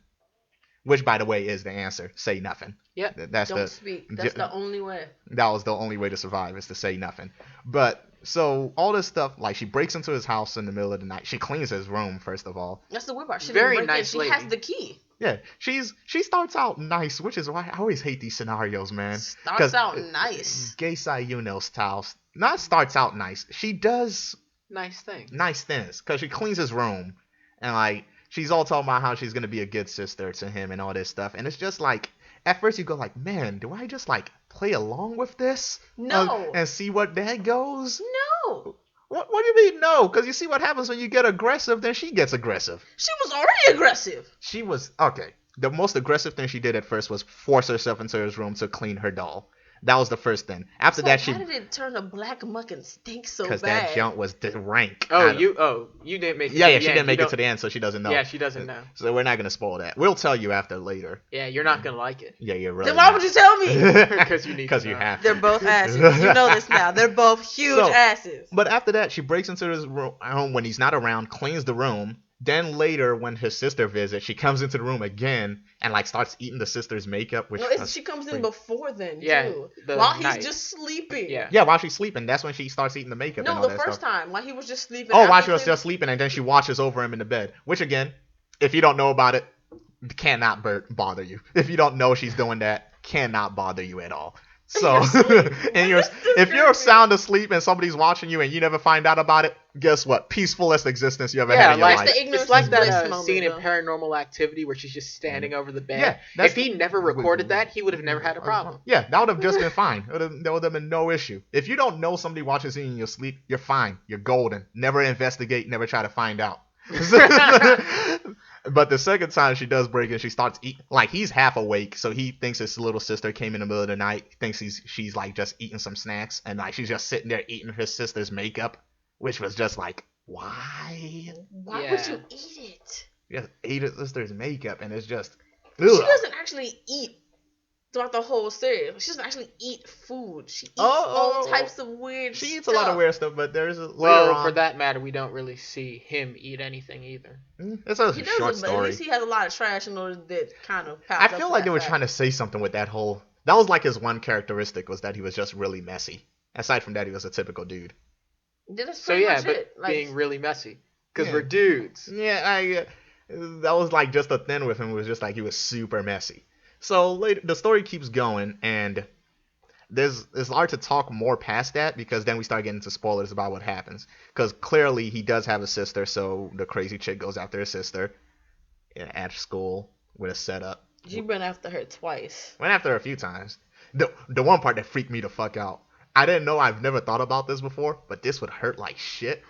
Which, by the way, is the answer. Say nothing. Yeah. Don't speak. That's the only way. That was the only way to survive, is to say nothing. But, so, all this stuff, she breaks into his house in the middle of the night. She cleans his room, first of all. That's the weird part. She Very nice She lady. has the key. Yeah, she starts out nice, which is why I always hate these scenarios, man. Starts out nice. Geisai Yuno style. Not starts out nice. She does nice things. Because she cleans his room. And, she's all talking about how she's going to be a good sister to him and all this stuff. And it's just at first you go man, do I just play along with this? No. And see what that goes? No. What do you mean no? Because you see what happens when you get aggressive, then she gets aggressive. She was already aggressive. She was, okay. The most aggressive thing she did at first was force herself into his room to clean her doll. That was the first thing. After that, why did it turn to black muck and stink so bad? Because that junk was rank. You didn't make it to the end. She didn't make it to the end, so she doesn't know. Yeah, she doesn't know. So we're not going to spoil that. We'll tell you after later. Yeah, you're not going to like it. Yeah, you're right. Then why would you tell me? Because you need to. Because you have to. They're both asses. You know this now. They're both huge asses. But after that, she breaks into his room when he's not around, cleans the room, Then later, when his sister visits, she comes into the room again and like starts eating the sister's makeup. Which she comes in before then too. the While night. he's just sleeping. Yeah, while she's sleeping, that's when she starts eating the makeup. No, and all the that first stuff. time, while he was just sleeping. Oh, while she was just sleeping, and then she watches over him in the bed. Which again, if you don't know about it, cannot bother you. If you don't know she's doing that, cannot bother you at all. So, if you're sound asleep and somebody's watching you and you never find out about it, guess what? Peacefulest existence you ever had in your life. It's like that scene in Paranormal Activity where she's just standing over the bed. Yeah, if he never recorded that, he would have never had a problem. Yeah, that would have just been fine. There would have been no issue. If you don't know somebody watches you in your sleep, you're fine. You're golden. Never investigate. Never try to find out. But the second time she does break in, she starts eating. Like, he's half awake, so he thinks his little sister came in the middle of the night. Thinks she's like just eating some snacks, and like she's just sitting there eating his sister's makeup, which was just like, why? Why would you eat it? Just ate his sister's makeup, and it's just. Ugh. She doesn't actually eat throughout the whole series. She doesn't actually eat food. She eats all types of weird stuff. She eats a lot of weird stuff, but there's for that matter, we don't really see him eat anything either. It's a short story. But at least he has a lot of trash in order that kind of. I feel like they were trying to say something with that whole. That was like his one characteristic, was that he was just really messy. Aside from that, he was a typical dude. Being really messy because we're dudes. Yeah, that was like just a thing with him. It was just like he was super messy. So later, the story keeps going, and it's hard to talk more past that because then we start getting into spoilers about what happens. Because clearly he does have a sister, so the crazy chick goes after his sister at school with a setup. You went after her twice. Went after her a few times. The one part that freaked me the fuck out. I didn't know. I've never thought about this before, but this would hurt like shit.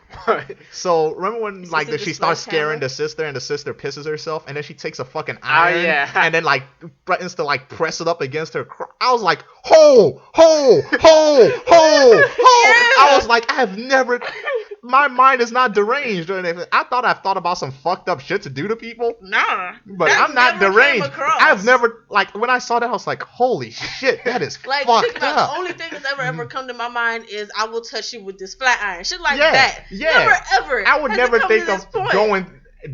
So remember when she starts scaring the sister, and the sister pisses herself, and then she takes a fucking iron and then like threatens to like press it up against her. I was like, ho. I was like, I have never. My mind is not deranged or anything. I've thought about some fucked up shit to do to people. Nah. But I'm not deranged. I've never, like, when I saw that, I was like, holy shit, that is like, fucked up. The only thing that's ever come to my mind is I will touch you with this flat iron. Shit like that. Yeah. Never ever. I would never think of going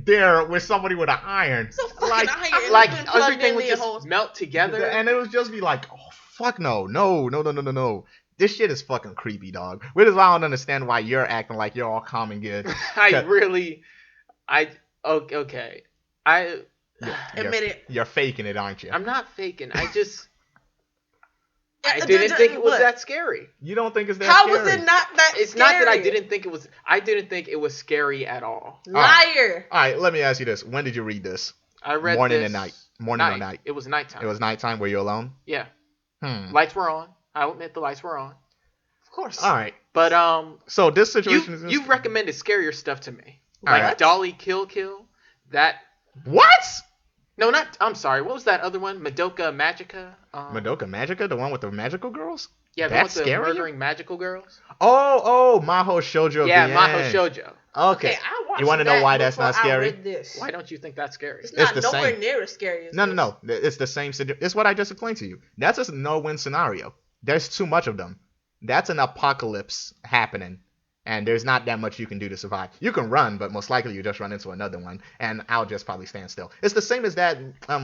there with somebody with an iron. So fucking iron. Like, everything would just melt together. And it would just be like, oh, fuck no. This shit is fucking creepy, dog. Which is why I don't understand why you're acting like you're all calm and good. Okay. Admit it. You're faking it, aren't you? I'm not faking. I didn't think it was that scary. You don't think it's that scary? How was it not that scary? It's not that I didn't think it was. I didn't think it was scary at all. Liar. All right, let me ask you this. When did you read this? I read Morning this and night. Morning or night? It was nighttime. It was nighttime. Were you alone? Yeah. Lights were on. I'll admit the lights were on. Of course. All right. But so this situation you've recommended scarier stuff to me. Like right. Dolly Kill. That. What? No, not. I'm sorry. What was that other one? Madoka Magica. Madoka Magica, the one with the magical girls. Yeah, the one with the murdering magical girls. Oh, Maho Shoujo. Yeah, Maho Shoujo. Okay. You want to know why that's not scary? Why don't you think that's scary? It's not nowhere near as scary as No. It's the same. It's what I just explained to you. That's a no-win scenario. There's too much of them. That's an apocalypse happening, and there's not that much you can do to survive. You can run, but most likely you just run into another one, and I'll just probably stand still. It's the same as that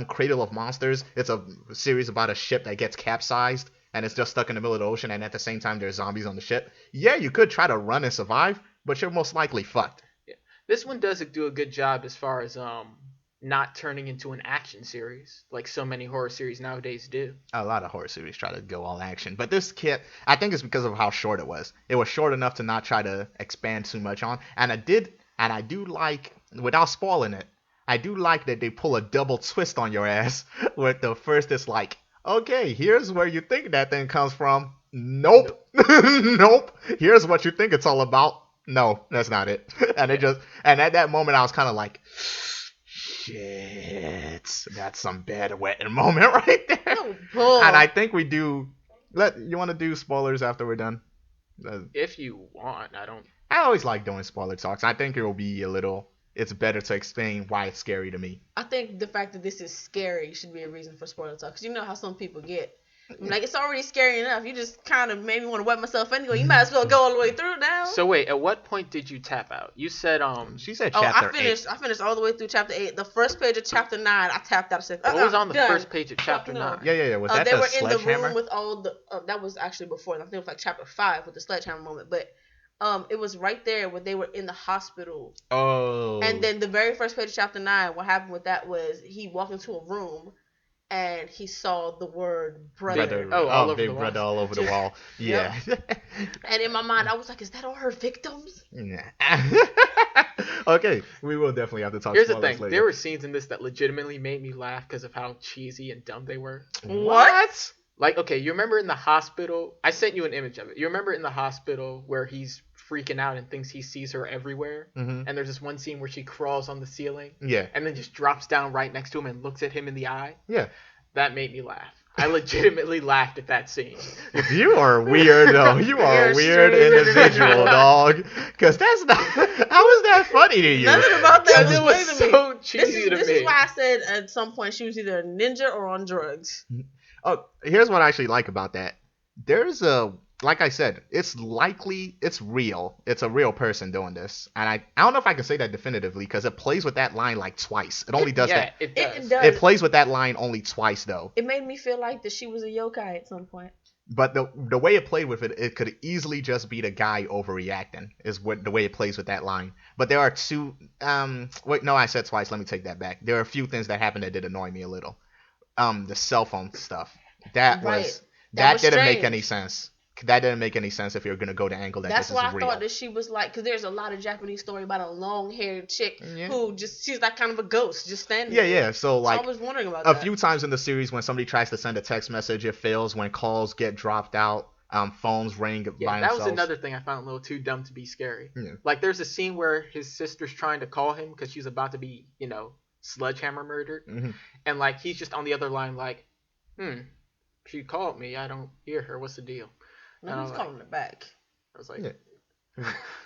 Cradle of Monsters. It's a series about a ship that gets capsized, and it's just stuck in the middle of the ocean, and at the same time there's zombies on the ship. Yeah, you could try to run and survive, but you're most likely fucked. Yeah. This one does do a good job as far as not turning into an action series like so many horror series nowadays do. A lot of horror series try to go all action, but this kit, I think it's because of how short it was. It was short enough to not try to expand too much on, and I do like, without spoiling it, I do like that they pull a double twist on your ass. With the first, it's like, okay, here's where you think that thing comes from. Nope. Nope. Here's what you think it's all about. No, that's not it. And at that moment, I was kind of like, shit, that's some bad wetting moment right there. Oh, and I think we do. You want to do spoilers after we're done? If you want, I don't. I always like doing spoiler talks. I think it will be it's better to explain why it's scary to me. I think the fact that this is scary should be a reason for spoiler talk. Because you know how some people get. I'm like, it's already scary enough. You just kind of made me want to wet myself anyway. You might as well go all the way through now. So wait, at what point did you tap out? You said She said chapter 8. I finished all the way through chapter 8. The first page of chapter 9, I tapped out. I said, what was on the done. first page of chapter 9? Yeah. Was that they the were in the sledgehammer? room with all the. That was actually before. I think it was like chapter 5 with the sledgehammer moment. But it was right there where they were in the hospital. Oh. And then the very first page of chapter 9, what happened with that was he walked into a room. And he saw the word brother. All over big the brother wall. all over the wall. Yeah. And in my mind, I was like, is that all her victims? Yeah. Okay, we will definitely have to talk. Here's the thing: later. there were scenes in this that legitimately made me laugh because of how cheesy and dumb they were. What? Like, okay, you remember in the hospital? I sent you an image of it. You remember in the hospital where he's freaking out and thinks he sees her everywhere? Mm-hmm. And there's this one scene where she crawls on the ceiling. Yeah. And then just drops down right next to him and looks at him in the eye. Yeah. That made me laugh. I legitimately laughed at that scene. You are weird, though. You are a weird individual, dog. Because that's not. How is that funny to you? Nothing about that Because it was was funny to me. so cheesy to This me. is why I said at some point she was either a ninja or on drugs. Oh, here's what I actually like about that. There's a, like I said, it's real. It's a real person doing this. And I don't know if I can say that definitively because it plays with that line like twice. It only does that. It does. It plays with that line only twice, though. It made me feel like that she was a yokai at some point. But the way it played with it, it could easily just be the guy overreacting, is what the way it plays with that line. But there are two, wait, no, I said twice. Let me take that back. There are a few things that happened that did annoy me a little. The cell phone stuff. That was didn't make strange. any sense. That didn't make any sense if you're gonna go the angle that That's this why is I real. thought that she was like, because there's a lot of Japanese story about a long-haired chick Yeah. who she's like kind of a ghost, just standing Yeah, there. yeah. So like I was wondering about a that. few times in the series when somebody tries to send a text message, it fails. When calls get dropped out, phones ring by Yeah, that themselves. was another thing I found a little too dumb to be scary. Yeah. Like, there's a scene where his sister's trying to call him because she's about to be, sledgehammer murdered. Mhm. And, like, he's just on the other line like, she called me. I don't hear her. What's the deal? No, he's like- calling her back. I was like, Yeah.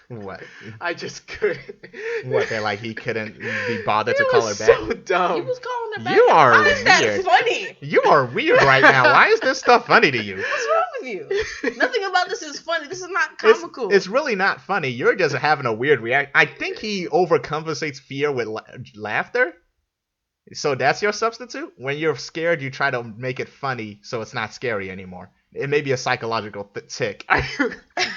What? I just couldn't. What? That like he couldn't be bothered to It call her was back? so dumb. He was calling her back. You are How is that weird. funny? You are weird right now. Why is this stuff funny to you? What's wrong with you? Nothing about this is funny. This is not comical. It's really not funny. You're just having a weird reaction. I think he overcompensates fear with laughter. So that's your substitute? When you're scared, you try to make it funny so it's not scary anymore. It may be a psychological tick.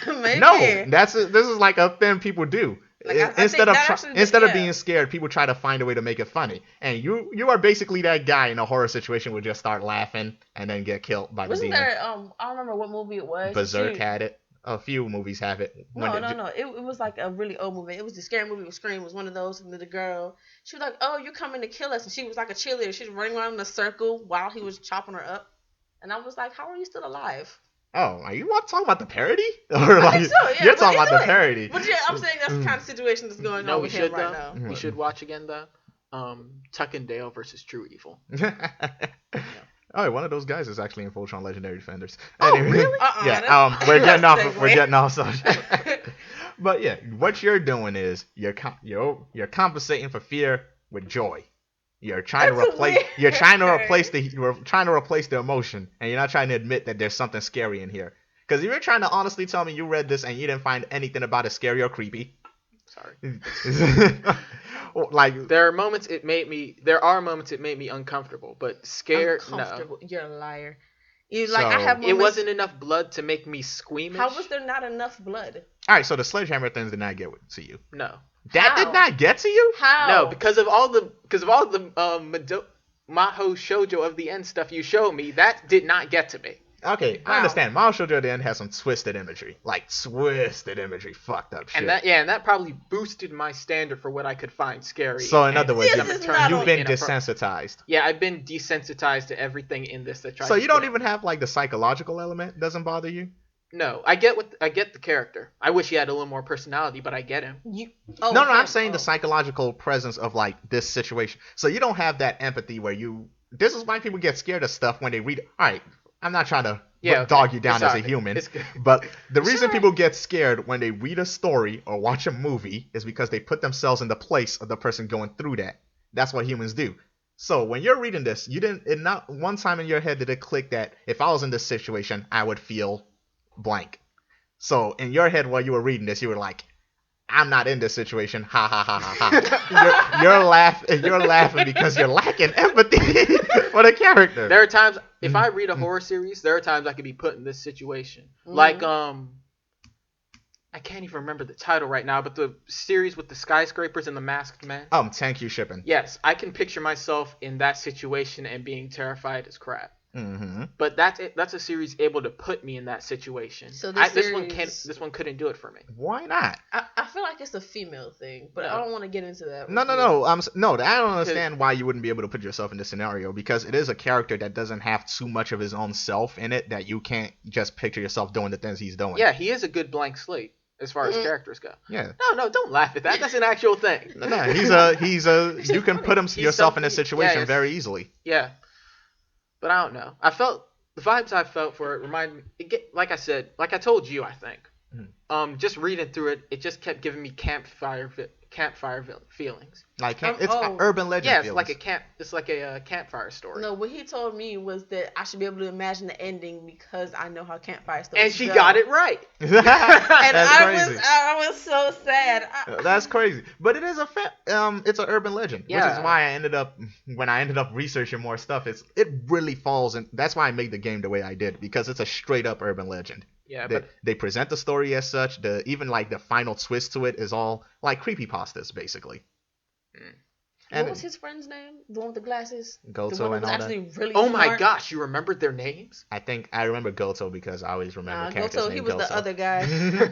Maybe. No, this is like a thing people do. Like, I Instead think of that actually- instead of yeah. being scared, people try to find a way to make it funny. And you are basically that guy in a horror situation who just start laughing and then get killed by the Wasn't demon. there? I don't remember what movie it was. Berserk She- had it. A few movies have it. No. It was like a really old movie. It was the scary movie with Scream. It was one of those. And the girl, she was like, "Oh, you're coming to kill us," and she was like a cheerleader. She was running around in a circle while he was chopping her up. And I was like, "How are you still alive?" Oh, are you talking about the parody? Or I like think so, yeah, you're but talking about either the way. parody? But yeah, I'm saying that's the kind of situation that's going No, on we with should him right though. now. We should watch again though. Tuck and Dale versus True Evil. Oh, one of those guys is actually in Voltron Legendary Defenders. Oh, Anyway, really? Yeah. That's- We're getting off. segue. We're getting off subject. But yeah, what you're doing is you're compensating for fear with joy. You're trying That's to replace. weird. You're trying to replace the emotion, and you're not trying to admit that there's something scary in here. Because if you're trying to honestly tell me you read this and you didn't find anything about it scary or creepy, Sorry. like There are moments it made me uncomfortable, but scared. No, Uncomfortable. You're a liar. You like I So- have it moments. wasn't enough blood to make me squeamish. How was there not enough blood? all right, so the sledgehammer things did not get to you. No, That How? did not get to you. How? no, because of all the Maho Shoujo of the end stuff you showed me, that did not get to me. Okay, I Wow. understand. Mao Shoujo at the end has some twisted imagery, fucked up shit. And that probably boosted my standard for what I could find scary. So in and other words, This is not you've been inappropriate. desensitized. Yeah, I've been desensitized to everything in this that tries. So to you don't scare even have like the psychological element doesn't bother you. No, I get the character. I wish he had a little more personality, but I get him. Oh, No, him. I'm saying the Oh. psychological presence of like this situation. So you don't have that empathy where you. This is why people get scared of stuff when they read. All right, I'm not trying to dog you down It's as a alright. human, It's good. but the reason alright. people get scared when they read a story or watch a movie is because they put themselves in the place of the person going through that. That's what humans do. So when you're reading this, not one time in your head did it click that if I was in this situation, I would feel blank. So in your head while you were reading this, you were like, I'm not in this situation. Ha ha ha ha ha. You're laughing because you're lacking empathy for the character. There are times if I read a horror series, there are times I could be put in this situation. Like I can't even remember the title right now, but the series with the skyscrapers and the masked man. Thank you, shipping. Yes, I can picture myself in that situation and being terrified as crap. Mm-hmm. But that's a series able to put me in that situation. So this one couldn't do it for me. Why not? I feel like it's a female thing, but I don't want to get into that. No. I don't understand why you wouldn't be able to put yourself in this scenario, because it is a character that doesn't have too much of his own self in it that you can't just picture yourself doing the things he's doing. Yeah, he is a good blank slate as far as characters go. Yeah. No, don't laugh at that. That's an actual thing. No, you can put yourself in this situation very easily. Yeah. But I don't know. The vibes I felt for it reminded me. Like I told you, I think. Just reading through it, it just kept giving me campfire feelings. Like it's urban legend. Yeah, feelings. it's like a campfire story. No, what he told me was that I should be able to imagine the ending because I know how campfire stories and she got it right. And I was so sad. That's crazy. But it is it's an urban legend, yeah. Which is why when I ended up researching more stuff, it really falls in. That's why I made the game the way I did, because it's a straight up urban legend. Yeah, they present the story as such. Even like the final twist to it is all like creepypastas, basically. And what was his friend's name? The one with the glasses? Goto and all that. Really oh smart. My gosh, you remembered their names? I think I remember Goto because I always remember characters Goto, named he was Goto. the other guy.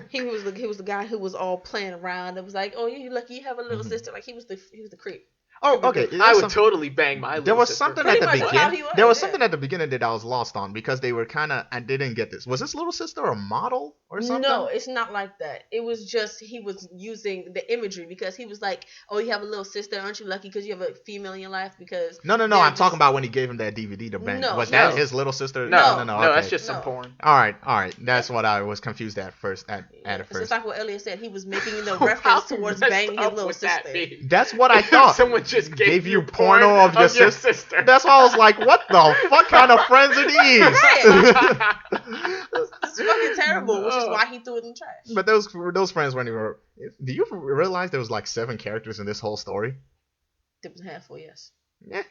he was the guy who was all playing around. It was like, oh, you lucky you have a little sister. Like he was the creep. Oh, okay. I would totally bang my little There was sister. something at the beginning. There was something at the beginning that I was lost on because they were I didn't get this. Was this little sister a model or something? No, it's not like that. It was just he was using the imagery because he was like, oh, you have a little sister. Aren't you lucky because you have a female in your life? Because No. I'm talking about when he gave him that DVD to bang. Was that his little sister? No. Okay. That's just some porn. All right. That's what I was confused at first. At first, it's like what Elliott said. He was making the reference towards banging his little sister. That's what I thought. Someone just gave you porno of your sister. That's why I was like, what the fuck kind of friends are these? It's fucking terrible, which is why he threw it in the trash. But those friends weren't even. Do you realize there was like 7 characters in this whole story? There was a handful, yes. Yeah.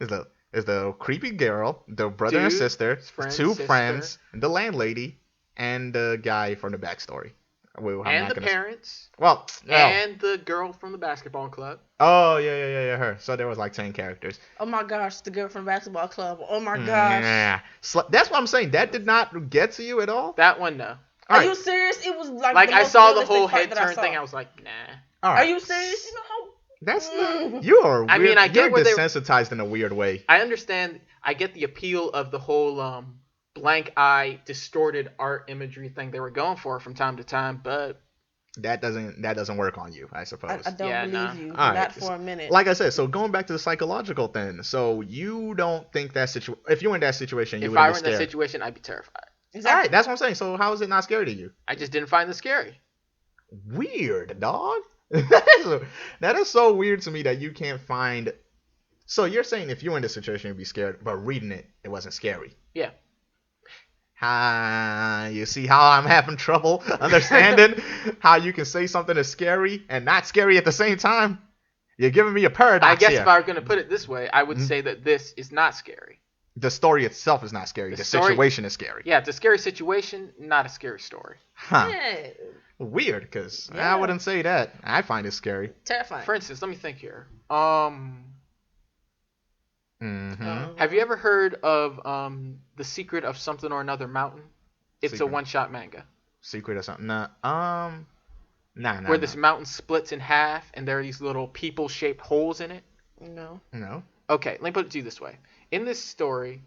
There's the creepy girl, the brother and sister, 2 friends, the landlady, and the guy from the backstory. And the parents. And the girl from the basketball club. Oh, yeah, her. So there was like 10 characters. Oh my gosh, the girl from the basketball club. Oh my gosh. Yeah. That's what I'm saying. That did not get to you at all? That one, no. Are you serious? It was like I saw the whole head turn thing. I was like, nah. All right. Are you serious? You know how... That's not... You are weird. I mean, I get you're desensitized in a weird way. I understand. I get the appeal of the whole... blank eye, distorted art imagery thing they were going for from time to time, but that doesn't work on you, I suppose. I don't believe you. All not for a minute. Like I said, so going back to the psychological thing, so you don't think if you were in that situation, you would be scared. If I were in that situation, I'd be terrified. Exactly. All right, that's what I'm saying. So how is it not scary to you? I just didn't find it scary. Weird, dog. That is so weird to me that you can't find. So you're saying if you were in this situation, you'd be scared, but reading it wasn't scary. Yeah. You see how I'm having trouble understanding how you can say something is scary and not scary at the same time? You're giving me a paradox. I guess here. If I were going to put it this way, I would say that this is not scary. The story itself is not scary. The situation is scary. Yeah, it's a scary situation, not a scary story. Huh. Yeah. Weird, because I wouldn't say that. I find it scary. Terrifying. For instance, let me think here. Mm-hmm. Have you ever heard of The Secret of Something or Another Mountain? It's a one-shot manga. Secret of something? Nah. Where this mountain splits in half and there are these little people-shaped holes in it? No. Okay, let me put it to you this way. In this story,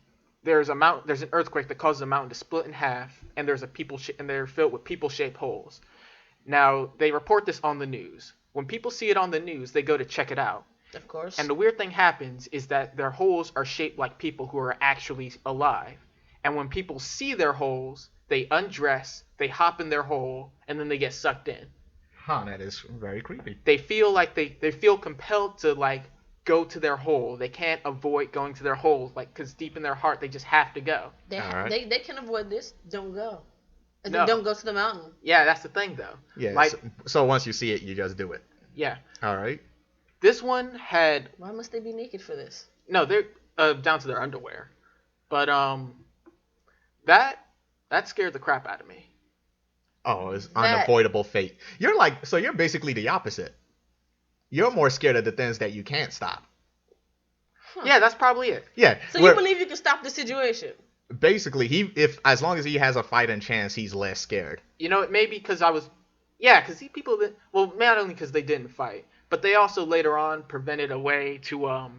there's an earthquake that causes a mountain to split in half, and and they're filled with people-shaped holes. Now, they report this on the news. When people see it on the news, they go to check it out. Of course. And the weird thing happens is that their holes are shaped like people who are actually alive. And when people see their holes, they undress, they hop in their hole, and then they get sucked in. Huh, that is very creepy. They feel like they feel compelled to like go to their hole. They can't avoid going to their hole, like, because deep in their heart, they just have to go. They can avoid this. Don't go. No. Don't go to the mountain. Yeah, that's the thing, though. Yeah. Like, so once you see it, you just do it. Yeah. All right. This one had. Why must they be naked for this? No, they're down to their underwear. But that scared the crap out of me. Oh, it's unavoidable fate. You're basically the opposite. You're more scared of the things that you can't stop. Huh. Yeah, that's probably it. Yeah. So you believe you can stop the situation? Basically, as long as he has a fighting chance, he's less scared. You know, maybe because because people that, well, not only because they didn't fight, but they also later on prevented a way to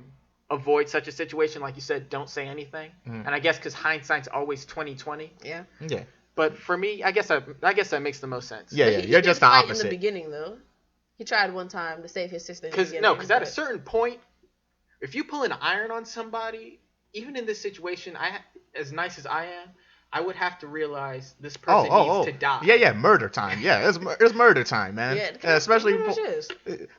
avoid such a situation. Like you said, don't say anything. And I guess because hindsight's always 20/20. Yeah. Yeah. But for me, I guess that makes the most sense. Yeah, He you're just the fight opposite. In the beginning, though, he tried one time to save his sister. Because at a certain point, if you pull an iron on somebody, even in this situation, as nice as I am, I would have to realize this person needs to die. Yeah, murder time. Yeah, it's murder time, man. Yeah, especially. Is.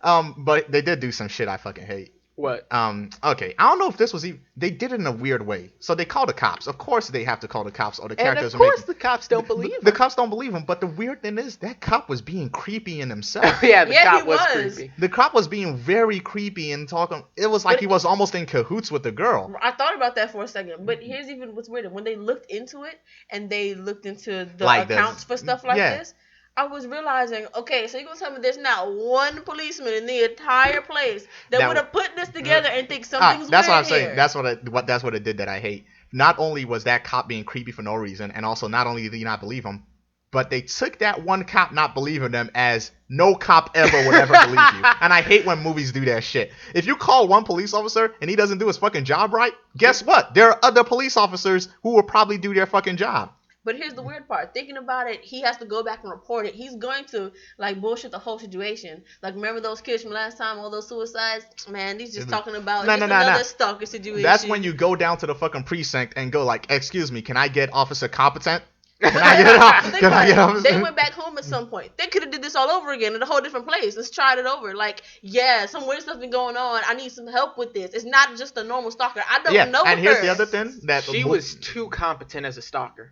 But they did do some shit I fucking hate. What? Okay, I don't know if this was even. They did it in a weird way. So they call the cops. Of course they have to call the cops, or the characters. And of course the cops don't believe him. The cops don't believe him. But the weird thing is that cop was being creepy in himself. Yeah, the cop he was was creepy. The cop was being very creepy and talking. It was like he was almost in cahoots with the girl. I thought about that for a second, but here's even what's weirder. When they looked into it and they looked into the accounts for stuff like this, I was realizing, okay, so you're going to tell me there's not one policeman in the entire place that would have put this together and think something's that's weird what I'm saying. here. That's what it did that I hate. Not only was that cop being creepy for no reason, and also not only did he not believe him, but they took that one cop not believing them as no cop ever would ever believe you. And I hate when movies do that shit. If you call one police officer and he doesn't do his fucking job right, guess what? There are other police officers who will probably do their fucking job. But here's the weird part. Thinking about it, he has to go back and report it. He's going to, like, bullshit the whole situation. Like, remember those kids from last time, all those suicides? Man, he's just talking about another stalker situation. That's when you go down to the fucking precinct and go like, excuse me, can I get officer competent? Can I get officer? They went back home at some point. They could have did this all over again in a whole different place. Let's try it over. Like, yeah, some weird stuff been going on. I need some help with this. It's not just a normal stalker. I don't know her. And here's the other thing. That she was too competent as a stalker.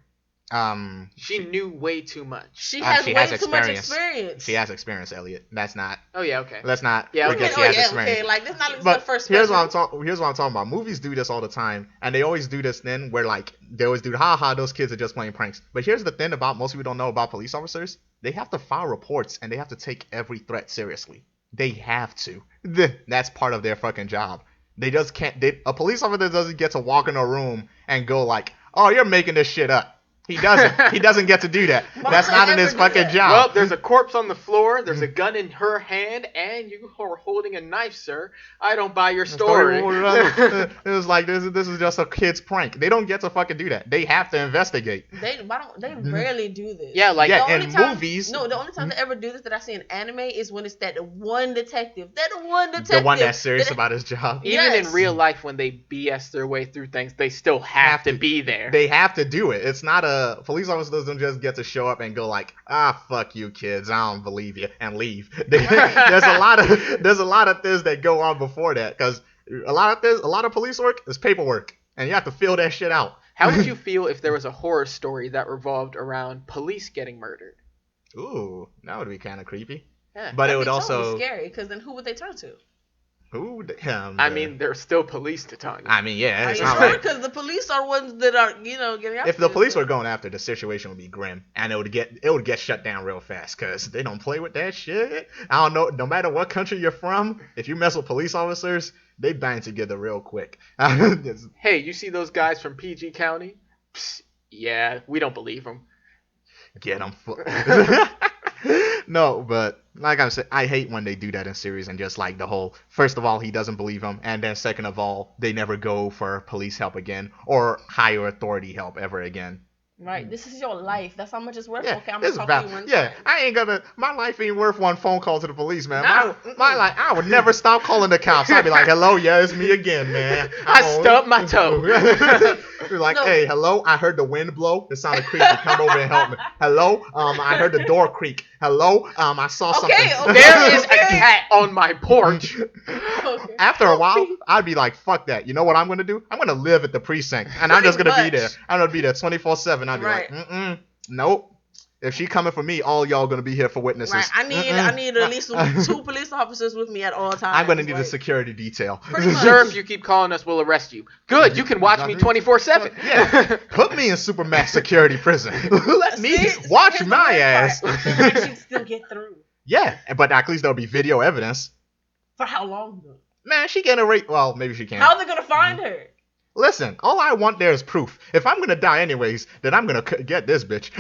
She knew way too much. She has too much experience. She has experience, Elliott. That's not. Oh yeah, okay. Let's not forget she has experience. Okay, like this not but the first. Here's what I'm talking about. Movies do this all the time, and they always do this then where like they always do those kids are just playing pranks. But here's the thing about most people don't know about police officers. They have to file reports and they have to take every threat seriously. They have to. That's part of their fucking job. They just can't. A police officer doesn't get to walk in a room and go like, "Oh, you're making this shit up." He doesn't. He doesn't get to do that. That's not in his fucking job. Well, there's a corpse on the floor. There's a gun in her hand, and you are holding a knife, sir. I don't buy your story. It was like this is just a kid's prank. They don't get to fucking do that. They have to investigate. They rarely do this. Yeah, like in movies. No, the only time they ever do this that I see in anime is when it's that one detective. The one that's serious about his job. Even in real life, when they BS their way through things, they still have to be there. They have to do it. It's not a police officer doesn't just get to show up and go like, fuck you kids, I don't believe you, and leave. There's a lot of things that go on before that, because a lot of police work is paperwork, and you have to fill that shit out. How would you feel if there was a horror story that revolved around police getting murdered? Ooh, that would be kind of creepy. Yeah, but it would also totally scary, because then who would they turn to? Who? I mean, there's still police, Titania. I mean, yeah. It's not right. Because the police are ones that are, getting after. If the police were going after, the situation would be grim, and it would get shut down real fast, because they don't play with that shit. I don't know. No matter what country you're from, if you mess with police officers, they bang together real quick. Hey, you see those guys from PG County? Psst, yeah, we don't believe them. Get them. No, but like I said, I hate when they do that in series and just like the whole, first of all, he doesn't believe him, and then second of all, they never go for police help again or higher authority help ever again. Right, this is your life. That's how much it's worth. Yeah, okay, I'm gonna talk to you one time. I ain't gonna. My life ain't worth one phone call to the police, man. My life, I would never stop calling the cops. I'd be like, "Hello, yeah, it's me again, man. I stubbed my toe." You're like, No. hey, hello, I heard the wind blow. It sounded creepy. Come over and help me. Hello, I heard the door creak. Hello, I saw something. There is a cat on my porch. Okay. After a while, I'd be like, fuck that. You know what I'm going to do? I'm going to live at the precinct. And I'm just going to be there. I'm going to be there 24/7. I'd be like, nope. If she coming for me, all y'all going to be here for witnesses. Right. I need at least 2 police officers with me at all times. I'm going to need a security detail. Sir, if you keep calling us, we'll arrest you. Good. You can watch me 24/7. Yeah. Put me in supermax security prison. Let me watch my ass. I feel like she'd still get through. Yeah, but at least there'll be video evidence. For how long, though? Man, she getting raped. Well, maybe she can't. How are they going to find her? Listen, all I want there is proof. If I'm gonna die anyways, then I'm gonna get this bitch.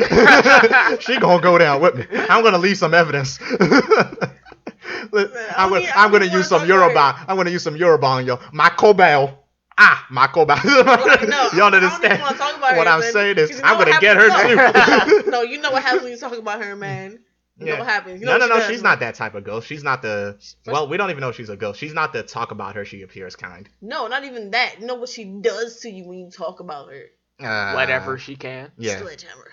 She gonna go down with me. I'm gonna leave some evidence. I'm gonna use some Yoruba. I'm gonna use some Yoruba on you. My Kobel. My Kobel. No, You don't understand what I'm saying is I'm gonna get her too. No, you know what happens when you talk about her, man. You know what happens. You know No, she's not that type of ghost. She's not the... Well, we don't even know if she's a ghost. She's not the talk about her, she appears kind. No, not even that. You know what she does to you when you talk about her? Whatever she can. Yeah. Sledgehammer.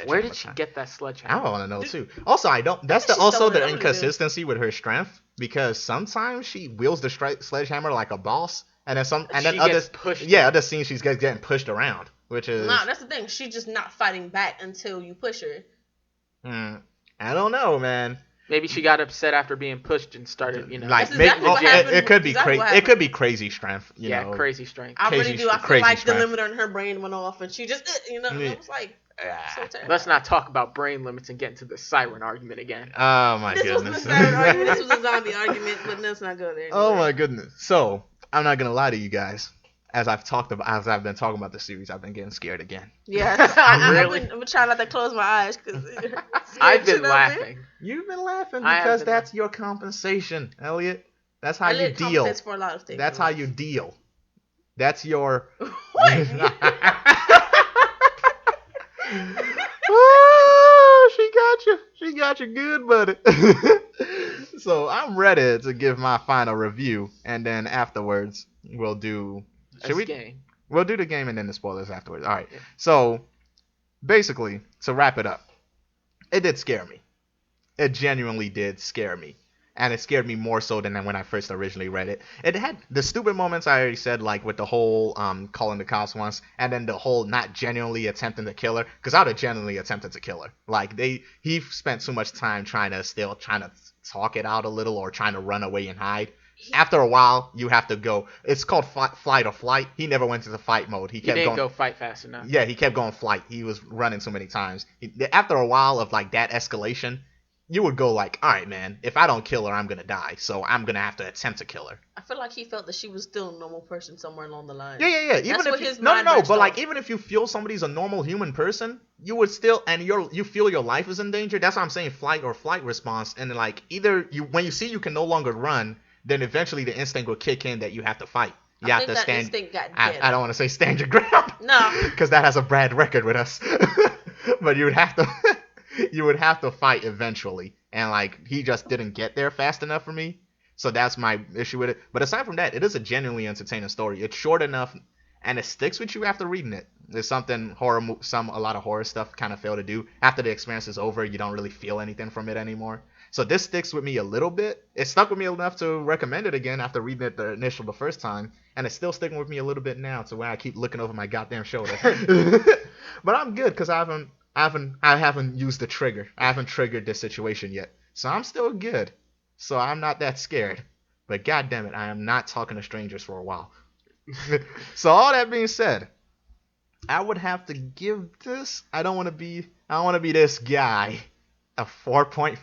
Where did she get that sledgehammer? I want to know too. Also, I don't... That's also the inconsistency with her strength. Because sometimes she wields the sledgehammer like a boss. And then other scenes she's getting pushed around. Which is... Nah, that's the thing. She's just not fighting back until you push her. I don't know, man. Maybe she got upset after being pushed and started, Like, it could be crazy. It could be crazy strength. You know. Crazy strength. I really do. I feel like the limiter in her brain went off, and she just, it was like, so terrible. Let's not talk about brain limits and get into the siren argument again. Oh my goodness. This wasn't a siren argument. This was a zombie argument, but let's not go there. Oh my goodness. So I'm not gonna lie to you guys. As I've been talking about the series, I've been getting scared again. Yeah, I've been trying not to close my eyes because I've been laughing. You've been laughing because that's your compensation, Elliott. That's how you deal. For a lot of things. That's how you deal. That's your. Oh, she got you good, buddy. So I'm ready to give my final review, and then afterwards we'll do. We'll do the game and then the spoilers afterwards. All right. Yeah. So basically, to wrap it up, it did scare me. It genuinely did scare me. And it scared me more so than when I first originally read it. It had the stupid moments I already said, like with the whole calling the cops once, and then the whole not genuinely attempting to kill her. Because I would have genuinely attempted to kill her. Like he spent so much time trying to talk it out a little or trying to run away and hide. After a while, you have to go. It's called flight or flight. He never went into fight mode. He didn't go fight fast enough. Yeah, he kept going flight. He was running so many times. After a while of like that escalation, you would go like, all right, man, if I don't kill her, I'm going to die. So I'm going to have to attempt to kill her. I feel like he felt that she was still a normal person somewhere along the line. Yeah. Even if even if you feel somebody's a normal human person, you would still, and you feel your life is in danger. That's why I'm saying flight or flight response. And like either when you see you can no longer run, then eventually the instinct will kick in that you have to fight. You have to stand. I don't want to say stand your ground. No. Because that has a bad record with us. But you would have to fight eventually. And like he just didn't get there fast enough for me. So that's my issue with it. But aside from that, it is a genuinely entertaining story. It's short enough and it sticks with you after reading it. There's something a lot of horror stuff kind of fail to do. After the experience is over, you don't really feel anything from it anymore. So this sticks with me a little bit. It stuck with me enough to recommend it again after reading it the first time. And it's still sticking with me a little bit now to where I keep looking over my goddamn shoulder. But I'm good because I haven't used the trigger. I haven't triggered this situation yet. So I'm still good. So I'm not that scared. But goddamn it, I am not talking to strangers for a while. So all that being said, I would have to give this. I don't want to be this guy. A 4.5.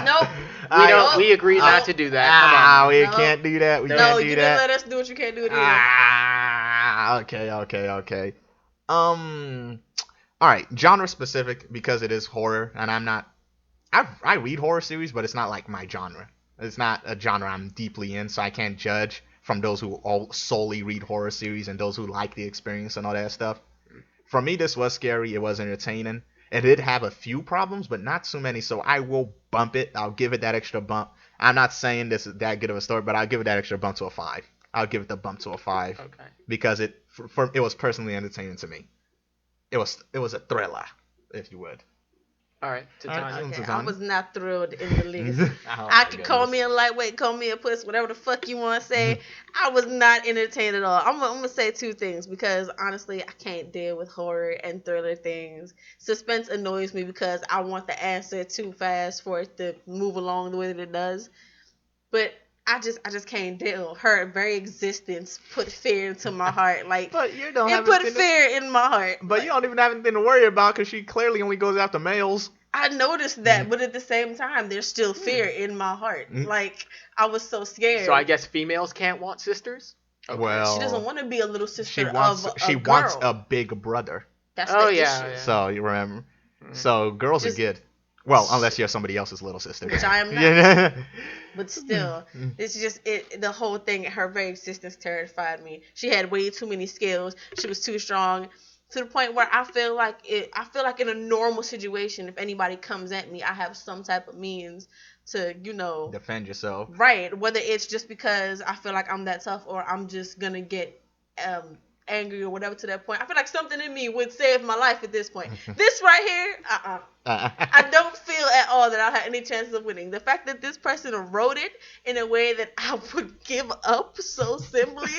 Nope. We agreed not to do that. We can't do that. We can't do that. You didn't let us do what you can't do it either. Okay. All right. Genre specific because it is horror, and I'm not. I read horror series, but it's not like my genre. It's not a genre I'm deeply in, so I can't judge from those who all solely read horror series and those who like the experience and all that stuff. For me, this was scary. It was entertaining. It did have a few problems, but not too many, so I will bump it. I'll give it that extra bump. I'm not saying this is that good of a story, but I'll give it that extra bump to a 5. I'll give it the bump to a 5. Okay. Because it was personally entertaining to me. It was a thriller, if you would. All right, Titania. Okay, I Titania. was not thrilled in the least. Oh, I my could call goodness. me a lightweight, call me a puss, whatever the fuck you want to say. I was not entertained at all. I'm gonna say 2 things because honestly, I can't deal with horror and thriller things. Suspense annoys me because I want the answer too fast for it to move along the way that it does. But I just can't deal. Her very existence put fear into my heart. Like But you don't it have put anything fear in my heart. But you don't even have anything to worry about because she clearly only goes after males. I noticed that, but at the same time, there's still fear in my heart. Like, I was so scared. So I guess females can't want sisters? Okay. Well, she doesn't want to be a little sister she wants of a she girl. wants a big brother. That's Oh, the yeah, issue. yeah. So you remember. So girls Just- are good. Well, unless you're somebody else's little sister. Which I am not. Yeah. But still, it's just the whole thing. Her very existence terrified me. She had way too many skills. She was too strong to the point where I feel like in a normal situation, if anybody comes at me, I have some type of means to Defend yourself. right. Whether it's just because I feel like I'm that tough or I'm just gonna get angry or whatever to that point. I feel like something in me would save my life at this point. This right here, I don't feel at all that I had any chances of winning. The fact that this person wrote it in a way that I would give up so simply,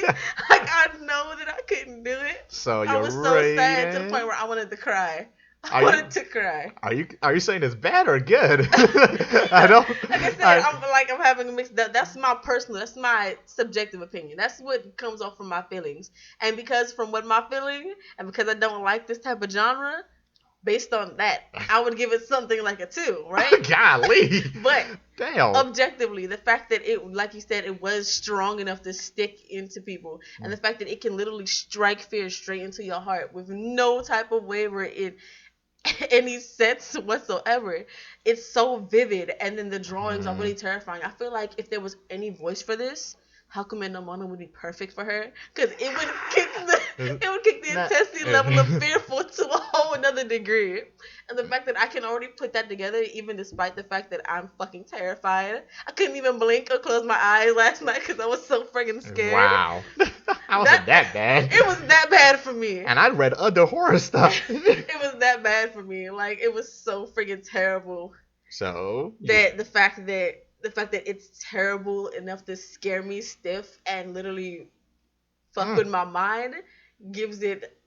like I know that I couldn't do it. So you're I was so sad to the point where I wanted to cry. I wanted to cry. Are you saying it's bad or good? I don't. Like I said, I'm having a mixed. That's my subjective opinion. That's what comes off from my feelings, and because from what my feeling, and because I don't like this type of genre, based on that, I would give it something like a 2, right? Golly. But damn. objectively, the fact that it, like you said, it was strong enough to stick into people, and the fact that it can literally strike fear straight into your heart with no type of waver in any sense whatsoever. It's so vivid, and then the drawings are really terrifying. I feel like if there was any voice for this, Hakumen no Mono would be perfect for her, because it would kick the intensity level of fearful to a whole another degree. And the fact that I can already put that together, even despite the fact that I'm fucking terrified. I couldn't even blink or close my eyes last night because I was so friggin' scared. Wow. How was it that bad? It was that bad for me. And I read other horror stuff. It was that bad for me. Like, it was so friggin' terrible. So That the fact that it's terrible enough to scare me stiff and literally fuck with my mind gives it,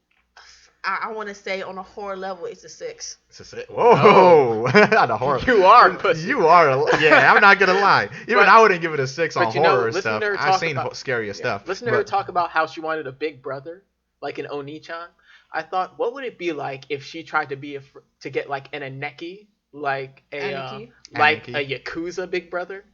I want to say on a horror level, it's a 6. It's a 6. Whoa. The horror. You are a pussy. You are. Yeah, I'm not gonna lie. Even I wouldn't give it a 6 on horror stuff. I've seen scarier stuff. Listen to her talk about how she wanted a big brother, like an Oni-chan. I thought, what would it be like if she tried to get like an Aneki, like a Yakuza big brother?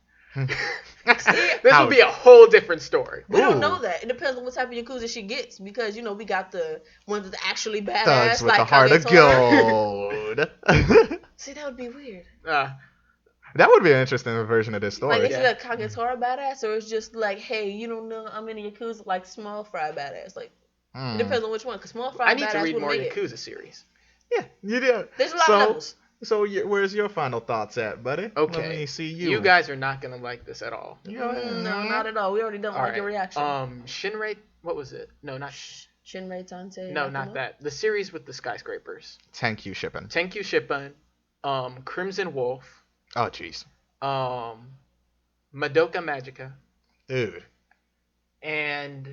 This would be a whole different story. We don't know that. It depends on what type of Yakuza she gets, because we got the ones that's actually badass, Thugs with like the heart of Kagetora. gold. See, that would be weird. That would be an interesting version of this story. Like, is it a Kagetora badass, or it's just like, hey, you don't know I'm in a Yakuza, like small fry badass? Like, it depends on which one, because small fry I need badass to read would more make Yakuza series. Yeah, you do. There's a lot of levels. So where's your final thoughts at, buddy? Okay. Let me see you. You guys are not going to like this at all. No, not at all. We already don't like your reaction. Shinrei, what was it? No, not... Shinrei Tante. No, not that. The series with the skyscrapers. Tenkyu Shippen. Tenkyu Shippen. Crimson Wolf. Oh, jeez. Madoka Magica. Dude. And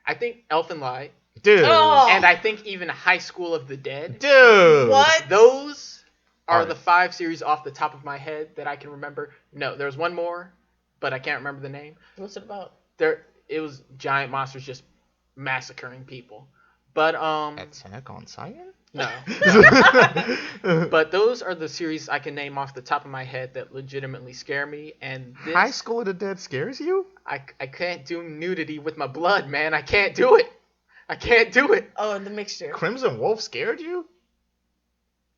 I think Elfen Light. Dude. Oh. And I think even High School of the Dead. Dude. What? Those are the 5 series off the top of my head that I can remember. No, there's one more, but I can't remember the name. What's it about? It was giant monsters just massacring people. But Attack on Titan? No. But those are the series I can name off the top of my head that legitimately scare me. And this, High School of the Dead scares you? I can't do nudity with my blood, man. I can't do it. I can't do it. Oh, the mixture. Crimson Wolf scared you?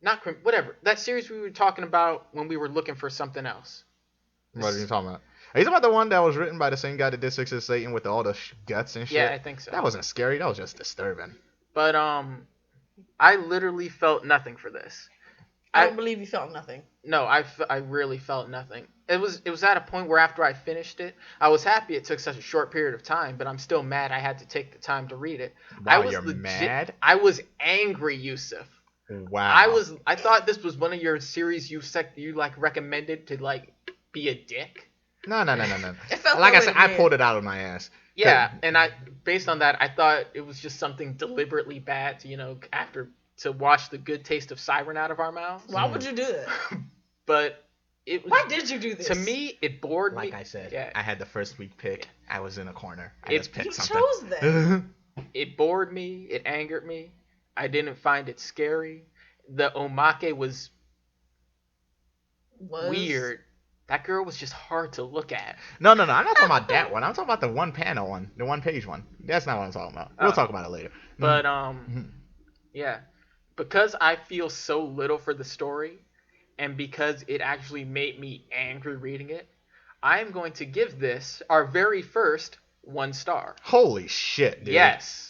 Not whatever. That series we were talking about when we were looking for something else. What are you talking about? Are you talking about the one that was written by the same guy that did Six of Satan with all the guts and shit? Yeah, I think so. That wasn't scary. That was just disturbing. But I literally felt nothing for this. I don't believe you felt nothing. No, I really felt nothing. it was at a point where after I finished it, I was happy it took such a short period of time, but I'm still mad I had to take the time to read it. I Wow, was you're mad? I was angry, Yusuff. Wow. I thought this was one of your series you like recommended to like be a dick. No. It felt Like I that said, way I to me. pulled it out of my ass. Yeah, and based on that, I thought it was just something deliberately bad to wash the good taste of Siren out of our mouths. Why would you do that? But it was, Why did you do this? to me, it bored me. Like I said, Yeah. I had the first week pick. I was in a corner. I It- just picked You something. chose that. It bored me. It angered me. I didn't find it scary. The omake was weird. That girl was just hard to look at. No. I'm not talking about that one. I'm talking about the one panel one, the one page one. That's not what I'm talking about. We'll Oh. talk about it later. But Mhm. yeah, because I feel so little for the story, and because it actually made me angry reading it, I am going to give this our very first 1 star. Holy shit, dude. Yes.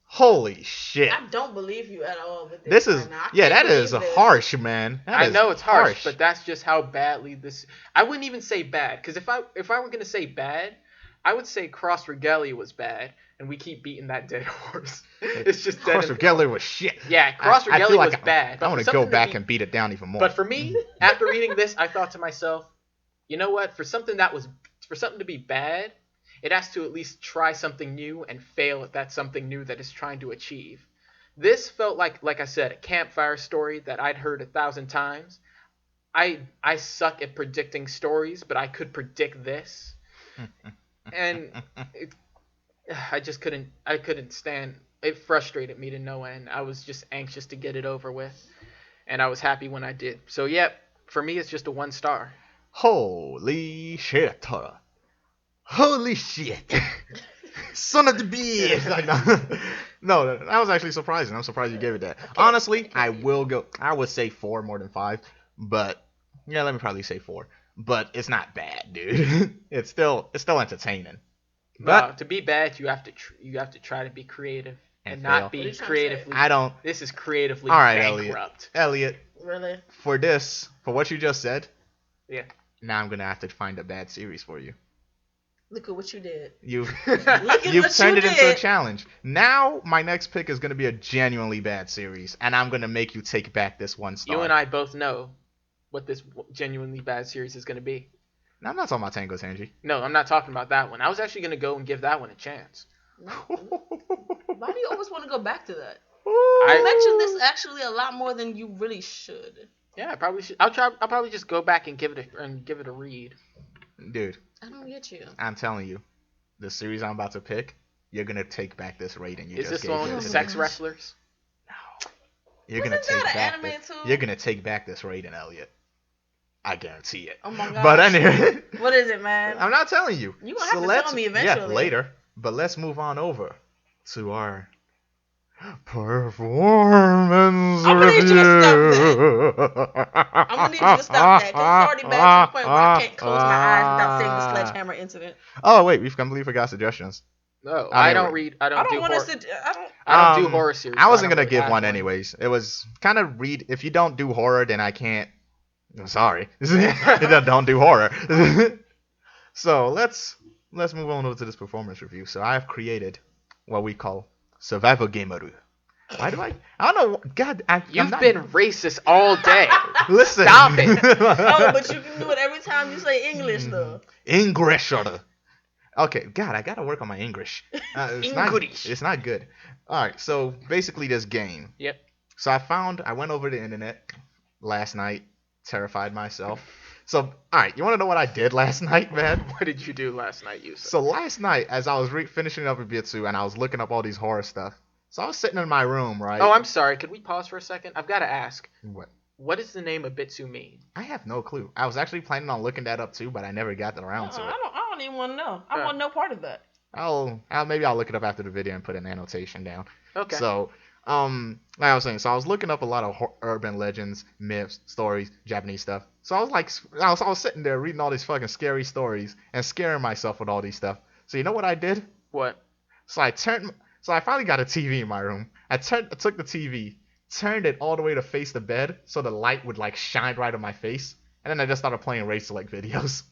Holy shit. I don't believe you at all with This this. is right now. I yeah, can't that is believe this. harsh, man. That I is know it's harsh, but that's just how badly this. I wouldn't even say bad, because if I were gonna say bad, I would say Cross Regalia was bad, and we keep beating that dead horse. It's just dead. Cross Regalia was shit. Yeah, Cross I Regalia feel like was bad. I want to go back and beat it down even more. But for me, after reading this, I thought to myself, you know what? For something to be bad, it has to at least try something new and fail at that something new that it's trying to achieve. This felt like I said, a campfire story that I'd heard 1,000 times. I suck at predicting stories, but I could predict this, and I just couldn't. I couldn't stand. It frustrated me to no end. I was just anxious to get it over with, and I was happy when I did. So yeah, for me, it's just a 1 star. Holy shit. Holy shit. Son of the bitch. Like, no, that was actually surprising. I'm surprised you gave it that. Honestly, I would say 4 more than 5, but yeah, let me probably say 4. But it's not bad, dude. It's still entertaining. But To be bad, you have to try to be creative and fail. not What are be you trying to say? creatively. I don't. This is creatively All right, bankrupt. Elliott, Really? for what you just said, Yeah. now I'm gonna have to find a bad series for you. Look at what you did. You've Look at You've what turned you it into a did. challenge. Now my next pick is gonna be a genuinely bad series, and I'm gonna make you take back this 1 star. You and I both know what this genuinely bad series is going to be. Now, I'm not talking about Tango Tanji. No, I'm not talking about that one. I was actually going to go and give that one a chance. Why do you always want to go back to that? I- You mentioned this actually a lot more than you really should. Yeah, I probably should. I'll probably just go back and give it a read. Dude, I don't get you. I'm telling you, the series I'm about to pick, you're gonna take back this rating you Is just this gave one with it the to sex me. wrestlers? You're Wasn't gonna take that an back. anime too? You're gonna take back this rating, Elliott. I guarantee it. Oh my god. But anyway, What is it, man? I'm not telling you. You gonna have to tell me eventually. Yeah, later. But let's move on over to our performance I'm gonna need you to stop review. I'm gonna need you to stop that, 'cause it's already bad to the point where I can't close my eyes without seeing the sledgehammer incident. Oh wait, we've completely forgot suggestions. No, I I never- don't read. I I don't don't do want horror. us to. I don't. I don't do horror series. I wasn't so gonna don't give really one have anyways. It was kind of read. If you don't do horror, then I can't. I'm sorry. Don't do horror. So let's move on over to this performance review. So I have created what we call Survival Gameru. Why do I don't know. God, You've been racist all day. Listen. Stop it. Oh, but you can do it every time you say English, though. English. Okay, God, I gotta work on my English. English. It's not good. All right, so basically this game. Yep. So I went over the internet last night, terrified myself. So, all right, you want to know what I did last night, man? What did you do last night, Yusuff? So last night, as I was finishing up Ibitsu and I was looking up all these horror stuff, so I was sitting in my room, right? Oh, I'm sorry. Could we pause for a second? I've got to ask. What? What does the name Ibitsu mean? I have no clue. I was actually planning on looking that up too, but I never got around to it. I don't even want to know. I want no part of that. Maybe I'll look it up after the video and put an annotation down. Okay. So, like I was saying, so I was looking up a lot of urban legends, myths, stories, Japanese stuff. So I was like, I was sitting there reading all these fucking scary stories and scaring myself with all these stuff. So you know what I did? What? So I finally got a TV in my room. I took the TV, turned it all the way to face the bed so the light would like shine right on my face, And then I just started playing race select videos.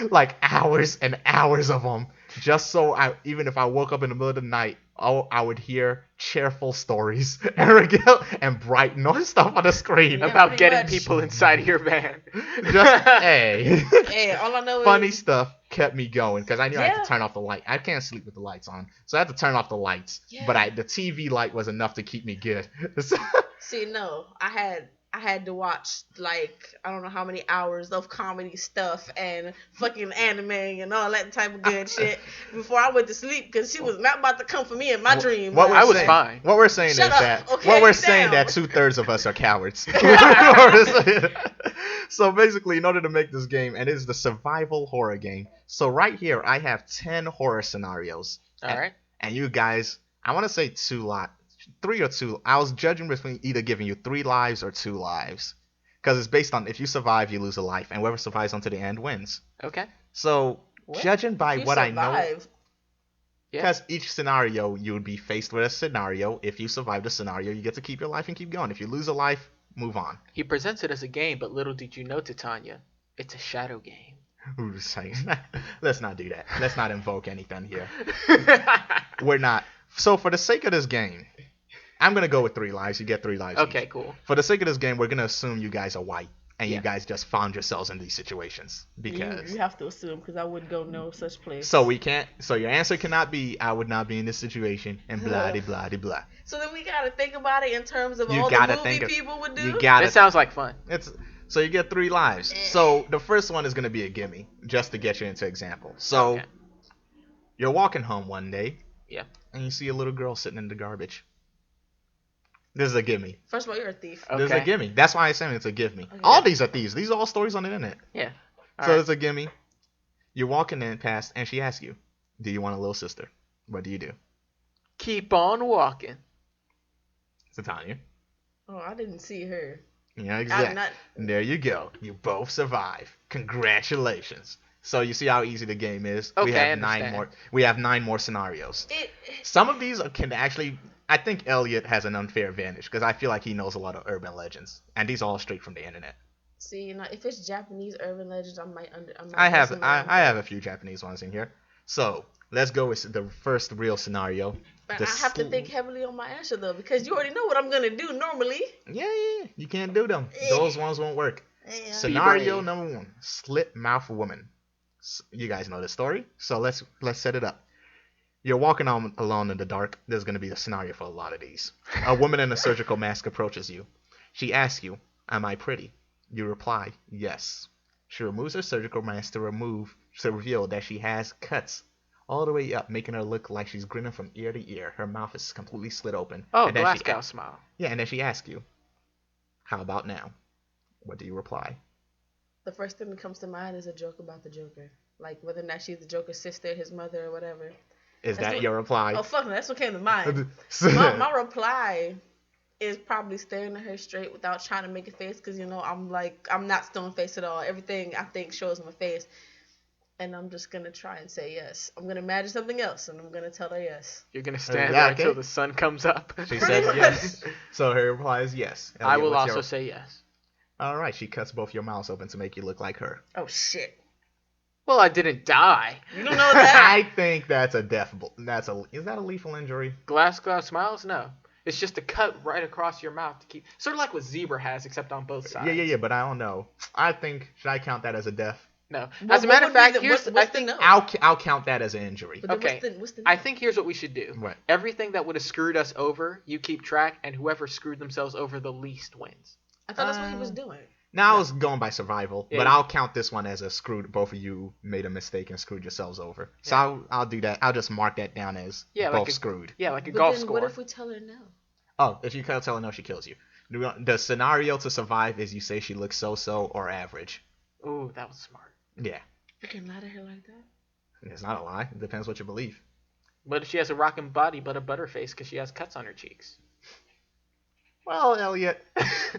Like hours and hours of them. Just so even if I woke up in the middle of the night, I would hear cheerful stories and bright noise stuff on the screen. Yeah, About pretty getting much. people inside of your van. Just, hey. Hey, all I know Funny is stuff kept me going because I knew I had Yeah. to turn off the light. I can't sleep with the lights on, so I had to turn off the lights. Yeah. But the TV light was enough to keep me good. see, no, I had to watch like I don't know how many hours of comedy stuff and fucking anime and all that type of good shit before I went to sleep because she was not about to come for me in my dream. What I we're was saying- fine. What we're saying Shut is up, that okay? what we're saying Damn. that 2/3 of us are cowards. So basically, in order to make this game, and it is the survival horror game. So right here, I have 10 horror scenarios. All right. And you guys, I want to say 3 or 2. I was judging between either giving you 3 lives or 2 lives. Because it's based on if you survive, you lose a life. And whoever survives until the end wins. Okay. So, What? judging by You what I know, survive. Yeah. because each scenario, you would be faced with a scenario. If you survive the scenario, you get to keep your life and keep going. If you lose a life, move on. He presents it as a game, but little did you know, Titania, it's a shadow game. Ooh, say- Let's not do that. Let's not invoke anything here. We're not. So, for the sake of this game, I'm going to go with 3 lives. You get 3 lives. Okay, each. cool. For the sake of this game, we're going to assume you guys are white. And Yeah. you guys just found yourselves in these situations. Because. You have to assume because I wouldn't go no such place. So we can't. So your answer cannot be I would not be in this situation and blah de blah de blah. So then we gotta think about it in terms of You all gotta the movie think of- people would do. You got It it. sounds like fun. So you get 3 lives. So the first one is gonna be a gimme, just to get you into example. So Okay. you're walking home one day. Yeah. And you see a little girl sitting in the garbage. This is a gimme. First of all, you're a thief. Okay. This is a gimme. That's why I say it's a gimme. Okay. All these are thieves. These are all stories on the internet. Yeah. All So right. it's a gimme. You're walking in past, and she asks you, "Do you want a little sister?" What do? Keep on walking. Titania. Oh, I didn't see her. Yeah, I'm exactly. not. There you go. You both survive. Congratulations. So you see how easy the game is. Okay, we I have 9 understand. more. We have 9 more scenarios. Some of these can actually. I think Elliott has an unfair advantage because I feel like he knows a lot of urban legends, and these are all straight from the internet. See, you know, if it's Japanese urban legends, I might I have listen I, around. I have a few Japanese ones in here. So let's go with the first real scenario. But The I have to think heavily on my answer though, because you already know what I'm gonna do normally. Yeah, you can't do them. Those ones won't work. Yeah. Scenario brave. number 1: slit mouth woman. You guys know the story, so let's set it up. You're walking on alone in the dark. There's going to be a scenario for a lot of these. A woman in a surgical mask approaches you. She asks you, "Am I pretty?" You reply, "Yes." She removes her surgical mask to reveal that she has cuts all the way up, making her look like she's grinning from ear to ear. Her mouth is completely slit open. Oh, And then she Glasgow smile. Yeah, and then she asks you, "How about now?" What do you reply? The first thing that comes to mind is a joke about the Joker, like whether or not she's the Joker's sister, his mother, or whatever. Is That's that what- your reply? Oh fuck, no, that's what came to mind. my reply is probably staring at her straight without trying to make a face, because you know I'm not stone faced at all. Everything I think shows my face, and I'm just gonna try and say yes. I'm gonna imagine something else, and I'm gonna tell her yes. You're gonna stand Yeah, there okay. until the sun comes up. She Pretty said much. yes. So her reply is yes. I Elliot, will what's also your- say yes. All right, she cuts both your mouths open to make you look like her. Oh shit! Well, I didn't die. You don't know that. I think that's a is that a lethal injury? Glasgow smiles? No. It's just a cut right across your mouth to keep. Sort of like what zebra has, except on both sides. Yeah, but I don't know. I think should I count that as a death? No. What- As a matter what of would be fact, the- here's. what's I the think. no? I'll count that as an injury. But then Okay. What's the I think here's what we should do. What? Everything that would have screwed us over, you keep track, and whoever screwed themselves over the least wins. I thought that's what he was doing. Now I was going by survival, Yeah. but I'll count this one as a screwed. Both of you made a mistake and screwed yourselves over. So I'll do that. I'll just mark that down as both like a, screwed. Yeah, like a But golf then score. what if we tell her no? Oh, if you can't tell her no, she kills you. The scenario to survive is you say she looks so-so or average. Ooh, that was smart. Yeah, You can lie to her like that? it's not a lie. It depends what you believe. But if she has a rockin' body but a butterface because she has cuts on her cheeks. Well, Elliot,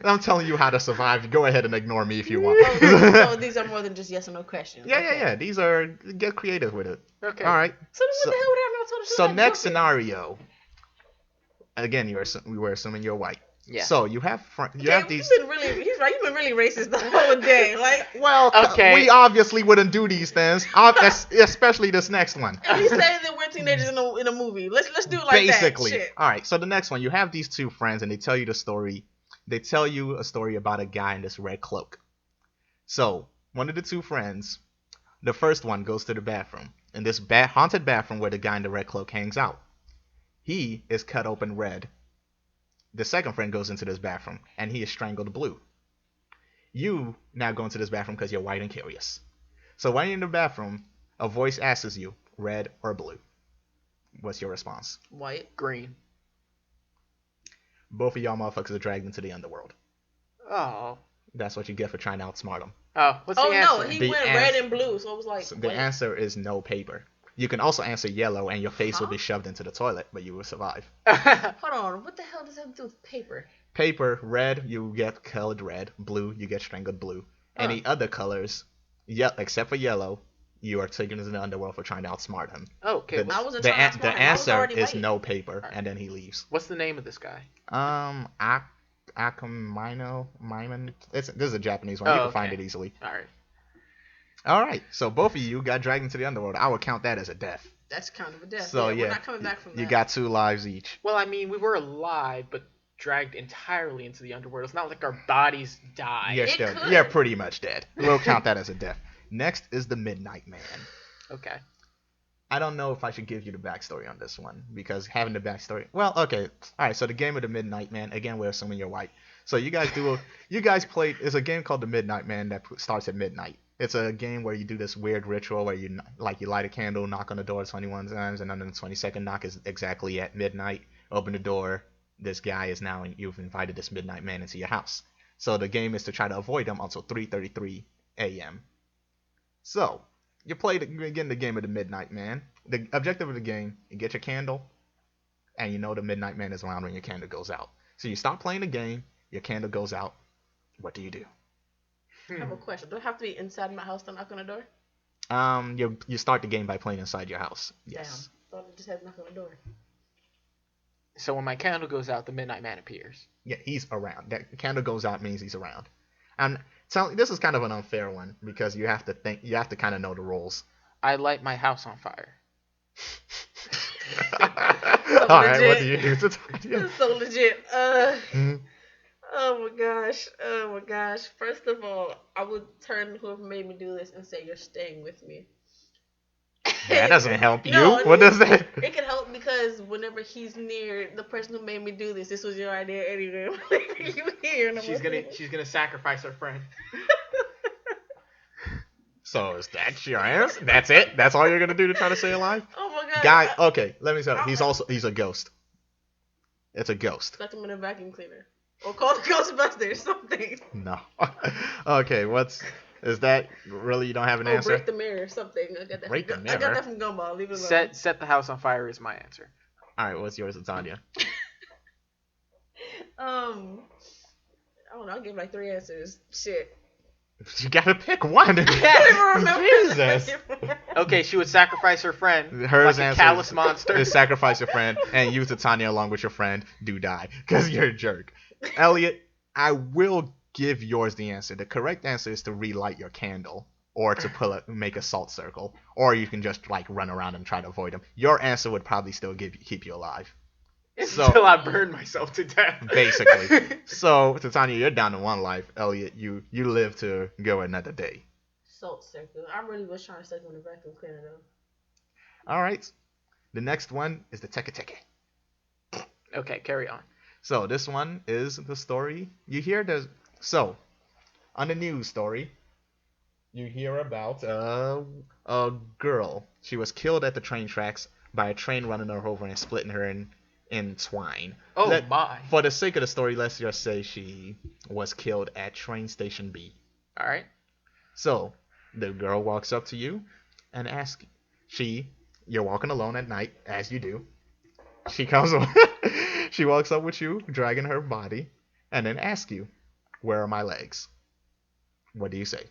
I'm telling you how to survive. Go ahead and ignore me if you want. So these are more than just yes or no questions. Okay. Yeah. These are get creative with it. Okay. All right. So then what the hell would I not told her? So next scenario. Again, we were assuming you're white. Yeah. So you have these. He's right. You've been really racist the whole day. Like, Well, Okay. we obviously wouldn't do these things, especially this next one. and he's saying that we're teenagers in a movie. Let's do it like Basically. that. Shit. All right. So the next one, you have these two friends, and they tell you the story. They tell you a story about a guy in this red cloak. So one of the two friends, the first one goes to the bathroom, in this haunted bathroom where the guy in the red cloak hangs out. He is cut open red. The second friend goes into this bathroom, and he is strangled blue. You now go into this bathroom because you're white and curious. So while you're in the bathroom, a voice asks you, red or blue? What's your response? White. Green. Both of y'all motherfuckers are dragged into the underworld. Oh. That's what you get for trying to outsmart them. Oh, what's the answer? No, he went red and blue, so it was like. So the answer is no paper. You can also answer yellow, and your face will be shoved into the toilet, but you will survive. Hold on, what the hell does that have to do with paper? Paper, red, you get colored red. Blue, you get strangled blue. Any other colors, except for yellow, you are taken into the underworld for trying to outsmart him. Oh, okay. The answer is no paper, and then he leaves. What's the name of this guy? Akamino. This is a Japanese one. You can find it easily. All right. So both of you got dragged into the underworld. I would count that as a death. That's kind of a death. So we're not coming back from that. You got 2 lives each. Well, I mean, we were alive, but dragged entirely into the underworld. It's not like our bodies died. You're pretty much dead. We'll count that as a death. Next is the Midnight Man. Okay. I don't know if I should give you the backstory on this one, because having the backstory. Well, okay. All right. So the game of the Midnight Man. Again, we're assuming you're white. So you guys play. It's a game called the Midnight Man that starts at midnight. It's a game where you do this weird ritual where you light a candle, knock on the door 21 times, and then the 22nd knock is exactly at midnight. Open the door. This guy is now, and you've invited this Midnight Man into your house. So the game is to try to avoid him until 3:33 a.m. So you play again the game of the Midnight Man. The objective of the game: you get your candle, and you know the Midnight Man is around when your candle goes out. So you stop playing the game. Your candle goes out. What do you do? I have a question. Do I have to be inside my house to knock on the door? You start the game by playing inside your house. Yes. Damn. Thought I just had to knock on the door. So when my candle goes out, the Midnight Man appears. Yeah, he's around. That candle goes out means he's around. And this is kind of an unfair one because you have to kind of know the rules. I light my house on fire. All right, what do you do? It's so legit. Oh my gosh. First of all, I would turn whoever made me do this and say, "You're staying with me." That doesn't help you. No, What does that? It can help because whenever he's near the person who made me do this was your idea anyway. You here? She's gonna sacrifice her friend. So is that your answer? That's it? That's all you're gonna do to try to stay alive? Oh my god. Guy, okay, let me tell you. He's a ghost. It's a ghost. Stuck him in a vacuum cleaner. Or call the Ghostbusters, something. No. Okay, is that really, you don't have an answer? Break the mirror, something. I got that Break the mirror? I got that from Gumball. Leave it alone. Set the house on fire is my answer. All right, what's yours, Titania? I don't know. I'll give like 3 answers. Shit. You gotta pick one. I don't remember. Jesus. Okay, she would sacrifice her friend. Hers like answer a callous monster. is sacrifice your friend, and you, Titania, along with your friend, do die because you're a jerk. Elliott, I will give yours the answer. The correct answer is to relight your candle, or to make a salt circle, or you can just run around and try to avoid them. Your answer would probably still keep you alive. Until I burn myself to death. Basically. So, Titania, you're down to 1 life. Elliott, you live to go another day. Salt circle. I really was trying to stick him in the vacuum cleaner though. All right. The next one is the Teke Teke. Okay, carry on. So this one is the story. You hear so on the news story, you hear about a girl. She was killed at the train tracks by a train running her over and splitting her in twine. Oh my. For the sake of the story, let's just say she was killed at train station B. All right. So the girl walks up to you and asks, you're walking alone at night, as you do. She comes over. She walks up with you, dragging her body, and then asks you, "Where are my legs?" What do you say?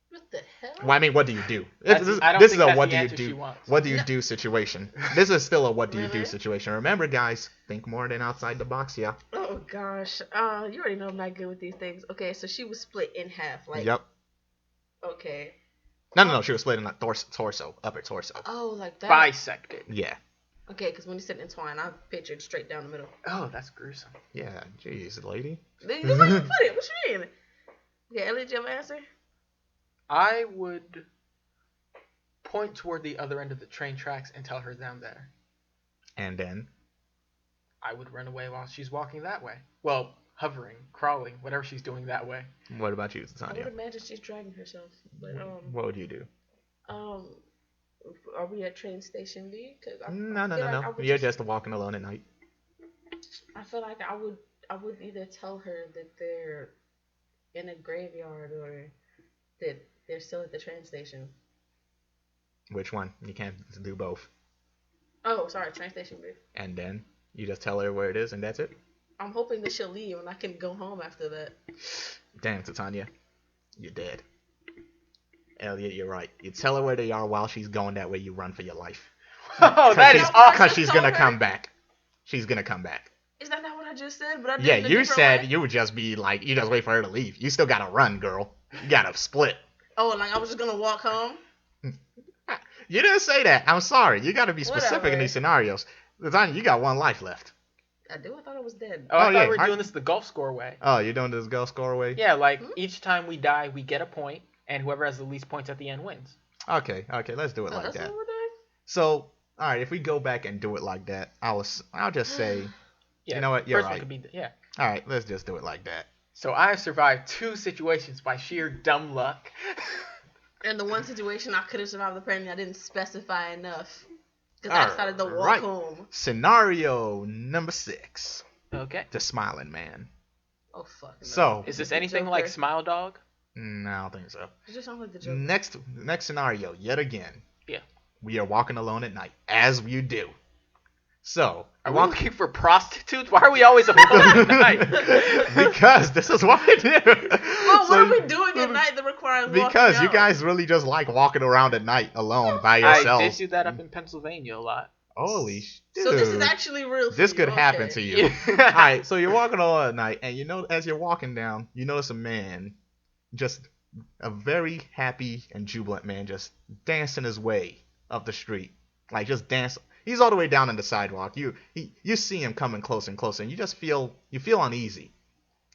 What the hell? Well, I mean, what do you do? I don't This think is a that's what the do you answer she do? wants. What do you do situation. This is still a what do you do Really? situation. Remember, guys, think more than outside the box, yeah. Oh gosh. You already know I'm not good with these things. Okay, so she was split in half. Like. Yep. Okay. No. She was split in a torso, upper torso. Oh, like that. Bisected. Yeah. Okay, because when you said entwine, I pictured straight down the middle. Oh, that's gruesome. Yeah. Jeez, lady. That's how you put it. What you mean? Okay, Elliott, you have an answer? I would point toward the other end of the train tracks and tell her down there. And then. I would run away while she's walking that way. Well, hovering, crawling, whatever she's doing that way. What about you, I Titania? would imagine she's dragging herself. But What would you do? are we at train station B? Cause No. You're just walking alone at night. I feel like I would either tell her that they're in a graveyard or that they're still at the train station. Which one? You can't do both. Oh, sorry, train station B. And then you just tell her where it is, and that's it. I'm hoping that she'll leave and I can go home after that. Damn, Titania, you're dead. Elliott, you're right. You tell her where they are while she's going that way. You run for your life. Oh, that is awesome. Because she's gonna come back. She's gonna come back. Is that not what I just said? But I did Yeah, it a you different said way. you would just be like, you just wait for her to leave. You still gotta run, girl. You gotta split. Oh, like I was just gonna walk home? You didn't say that. I'm sorry. You gotta be specific Whatever. in these scenarios. Titania, you got one life left. I do? I thought I was dead. Oh, I Oh, thought yeah. we were doing this the golf score way. Oh, you're doing this go score way? Yeah, like each time we die, we get a point, and whoever has the least points at the end wins. Okay, let's do it Oh, like that's that. what we're doing? So, all right, if we go back and do it like that, I'll just say, Yeah, you know what, you're first one right. could be yeah. All right, let's just do it like that. So I've survived 2 situations by sheer dumb luck. And the one situation I could have survived, apparently I didn't specify enough. Because All I decided to walk right. home. Scenario number 6. Okay. The Smiling Man. Oh, fuck. No. So, Is this The anything Joker. like Smile Dog? no, I don't think so. It just sounds like the joke. Next scenario, yet again. Yeah. We are walking alone at night, as you do. So, Are we looking for prostitutes? Why are we always alone at night? because this is what we do. Well, what So- are we doing at night that requires walking Because you out? guys really just like walking around at night alone by I yourselves. did do that up in Pennsylvania a lot. Holy shit. So this is actually real for This you. could happen Okay. to you. Alright, so you're walking alone at night, and you know, as you're walking down, you notice a man, just a very happy and jubilant man, just dancing his way up the street. Like, just dance. He's all the way down on the sidewalk. You see him coming closer and closer, and you just feel uneasy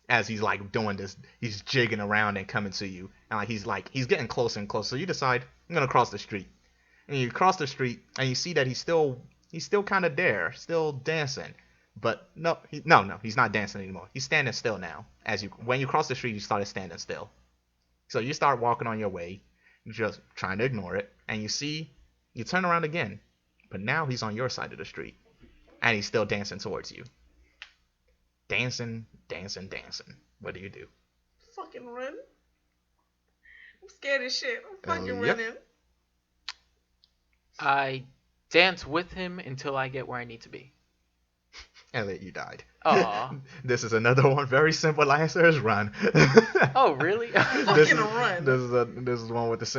as he's like doing this. He's jigging around and coming to you, and he's getting closer and closer. So you decide, I'm gonna cross the street, and you cross the street, and you see that he's still kind of there, still dancing. But no, he's not dancing anymore. He's standing still now. When you cross the street, you started standing still. So you start walking on your way, just trying to ignore it, and you turn around again, but now he's on your side of the street, and he's still dancing towards you. Dancing. What do you do? Fucking run. I'm scared as shit. I'm fucking Yep. running. I dance with him until I get where I need to be. Elliott, you died. Aw. This is another one. Very simple answer is run. Oh, really? Fucking run. This is one with it's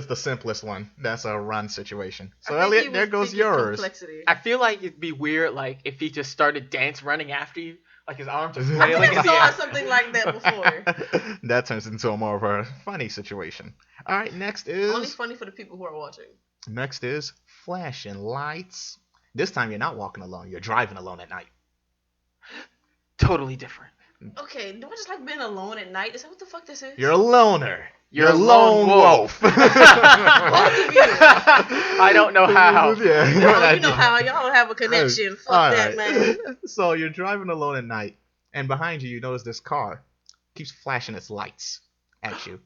the simplest one. That's a run situation. So I think he Elliott, was there goes thinking yours. Complexity. I feel like it'd be weird, like, if he just started running after you, like his arms just I flailing think in I the saw air. something like that before. That turns into a more of a funny situation. All right, next Only is funny for the people who are watching. flashing lights. This time you're not walking alone. You're driving alone at night. Totally different. Okay, do I just like being alone at night? Is that what the fuck this is? You're a loner. You're a lone wolf. Both of you. I don't know how. Yeah, You know how y'all don't have a connection. Fuck All that, right. man. So you're driving alone at night, and behind you notice this car keeps flashing its lights at you.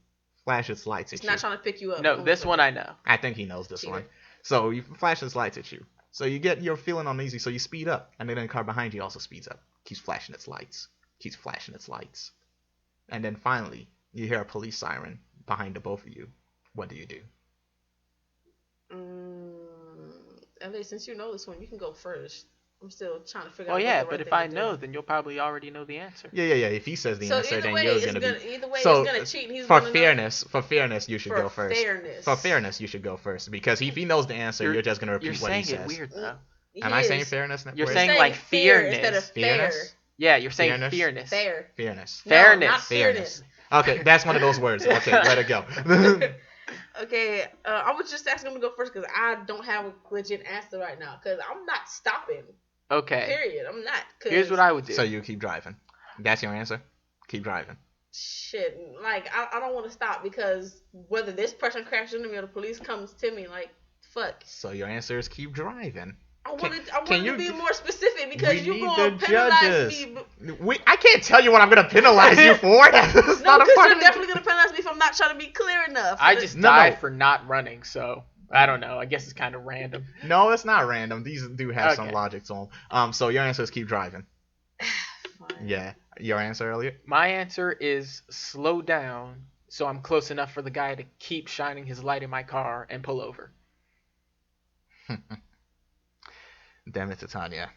Flash its lights at It's you. not trying to pick you up. No, this one I know. I think he knows this Cheater. one. So you flash its lights at you. So you're feeling uneasy, so you speed up, and then the car behind you also speeds up. Keeps flashing its lights. And then finally, you hear a police siren behind the both of you. What do you do? Elliott, since you know this one, you can go first. I'm still trying to figure out. Well, yeah, what the but right if thing I to do. know, then you'll probably already know the answer. Yeah. If he says the So answer, either then way, you're it's gonna be. either way, So he's gonna cheat. And he's for gonna fairness, you should For go first. fairness. For fairness, you should go first because if he knows the answer, you're just gonna repeat what he You're saying says. it weird though. Am I saying fairness? You're Where- saying like fear fairness. instead of Fairness? fair. Yeah, you're saying Fairness? fairness. Fair. fairness. No, Fairness. not Fairness. fairness. Okay, that's one of those words. Okay, let it go. Okay, I was just asking him to go first because I don't have a legit answer right now because I'm not stopping. Okay. Period. I'm not. Here's what I would do. So you keep driving. That's your answer? Keep driving. Shit, like I don't want to stop because whether this person crashes into me or the police comes to me, like fuck. So your answer is keep driving. I wanted can to you be g- more specific because We you need gonna the penalize judges. me. I can't tell you what I'm gonna penalize you for. That's No, not a because part you're of definitely gonna penalize me if I'm not trying to be clear enough. I just No. died for not running, so I don't know. I guess it's kind of random. No, it's not random. These do have some Okay. logic to them. So your answer is keep driving. Fine. Yeah. Your answer, Elliott? My answer is slow down so I'm close enough for the guy to keep shining his light in my car and pull over. Damn it, Titania.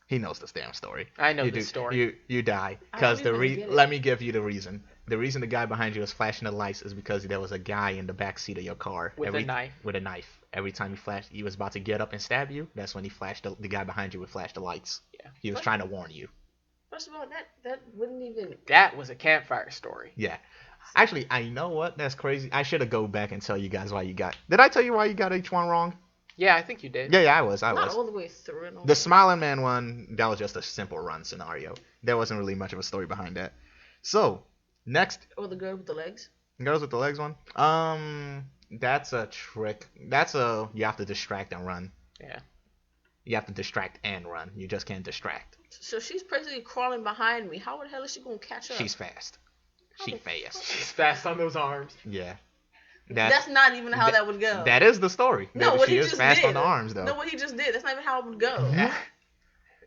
He knows this damn story. I know you this do, story. You die I because don't the even get it. let me give you the reason. The reason the guy behind you was flashing the lights is because there was a guy in the back seat of your car With a knife. With a knife. Every time he was about to get up and stab you, that's when he flashed the guy behind you would flash the lights. Yeah. He was What? trying to warn you. First of all, that wouldn't even. That was a campfire story. Yeah. Actually, I know what? That's crazy. I should have go back and tell you guys why you got. Did I tell you why you got each one wrong? Yeah, I think you did. Yeah, I was. Not all the way through. And all The Smiling Man one, that was just a simple run scenario. There wasn't really much of a story behind that. So, next, Or the girl with the legs. Girls with the Legs one. That's a trick. You have to distract and run. Yeah. You have to distract and run. You just can't distract. So she's basically crawling behind me. How the hell is she gonna catch up? She's fast. How She the fast. She's fast on those arms. Yeah. That's not even how that would go. That is the story. No, what she he is just fast did. on the arms, though. No, what he just did. That's not even how it would go.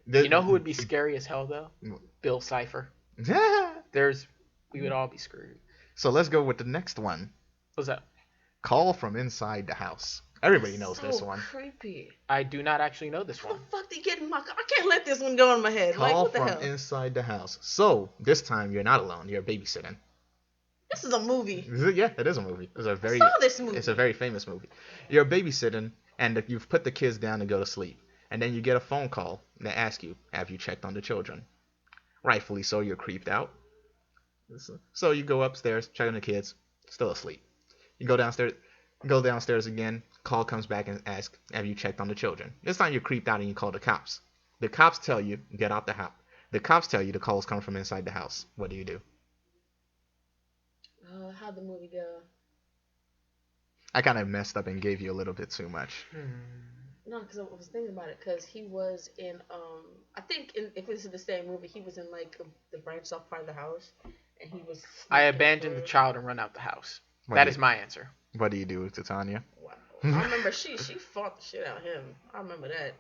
You know who would be scary as hell though? What? Bill Cipher. We would all be screwed. So let's go with the next one. What's that? Call from inside the house. Everybody knows this one. Creepy. I do not actually know this How one. the fuck did he get in my car? I can't let this one go in my head. Like, Call what the from hell? inside the house. So this time you're not alone. You're babysitting. This is a movie. Yeah, it is a movie. It's a very. I saw this movie. It's a very famous movie. You're babysitting, and you've put the kids down to go to sleep, and then you get a phone call that asks you, "Have you checked on the children?" Rightfully so, you're creeped out. So you go upstairs, check on the kids, still asleep. You go downstairs again. Call comes back and asks, "Have you checked on the children?" This time you're creeped out and you call the cops. The cops tell you, "Get out the house." The cops tell you the calls come from inside the house. What do you do? How'd the movie go? I kind of messed up and gave you a little bit too much. No, because I was thinking about it. Because he was in, I think if this is the same movie, he was in like the branched off part of the house, and he was. I abandoned the child and run out the house. What That do is you- my answer. What do you do, Titania? Wow. I remember she fought the shit out of him. I remember that.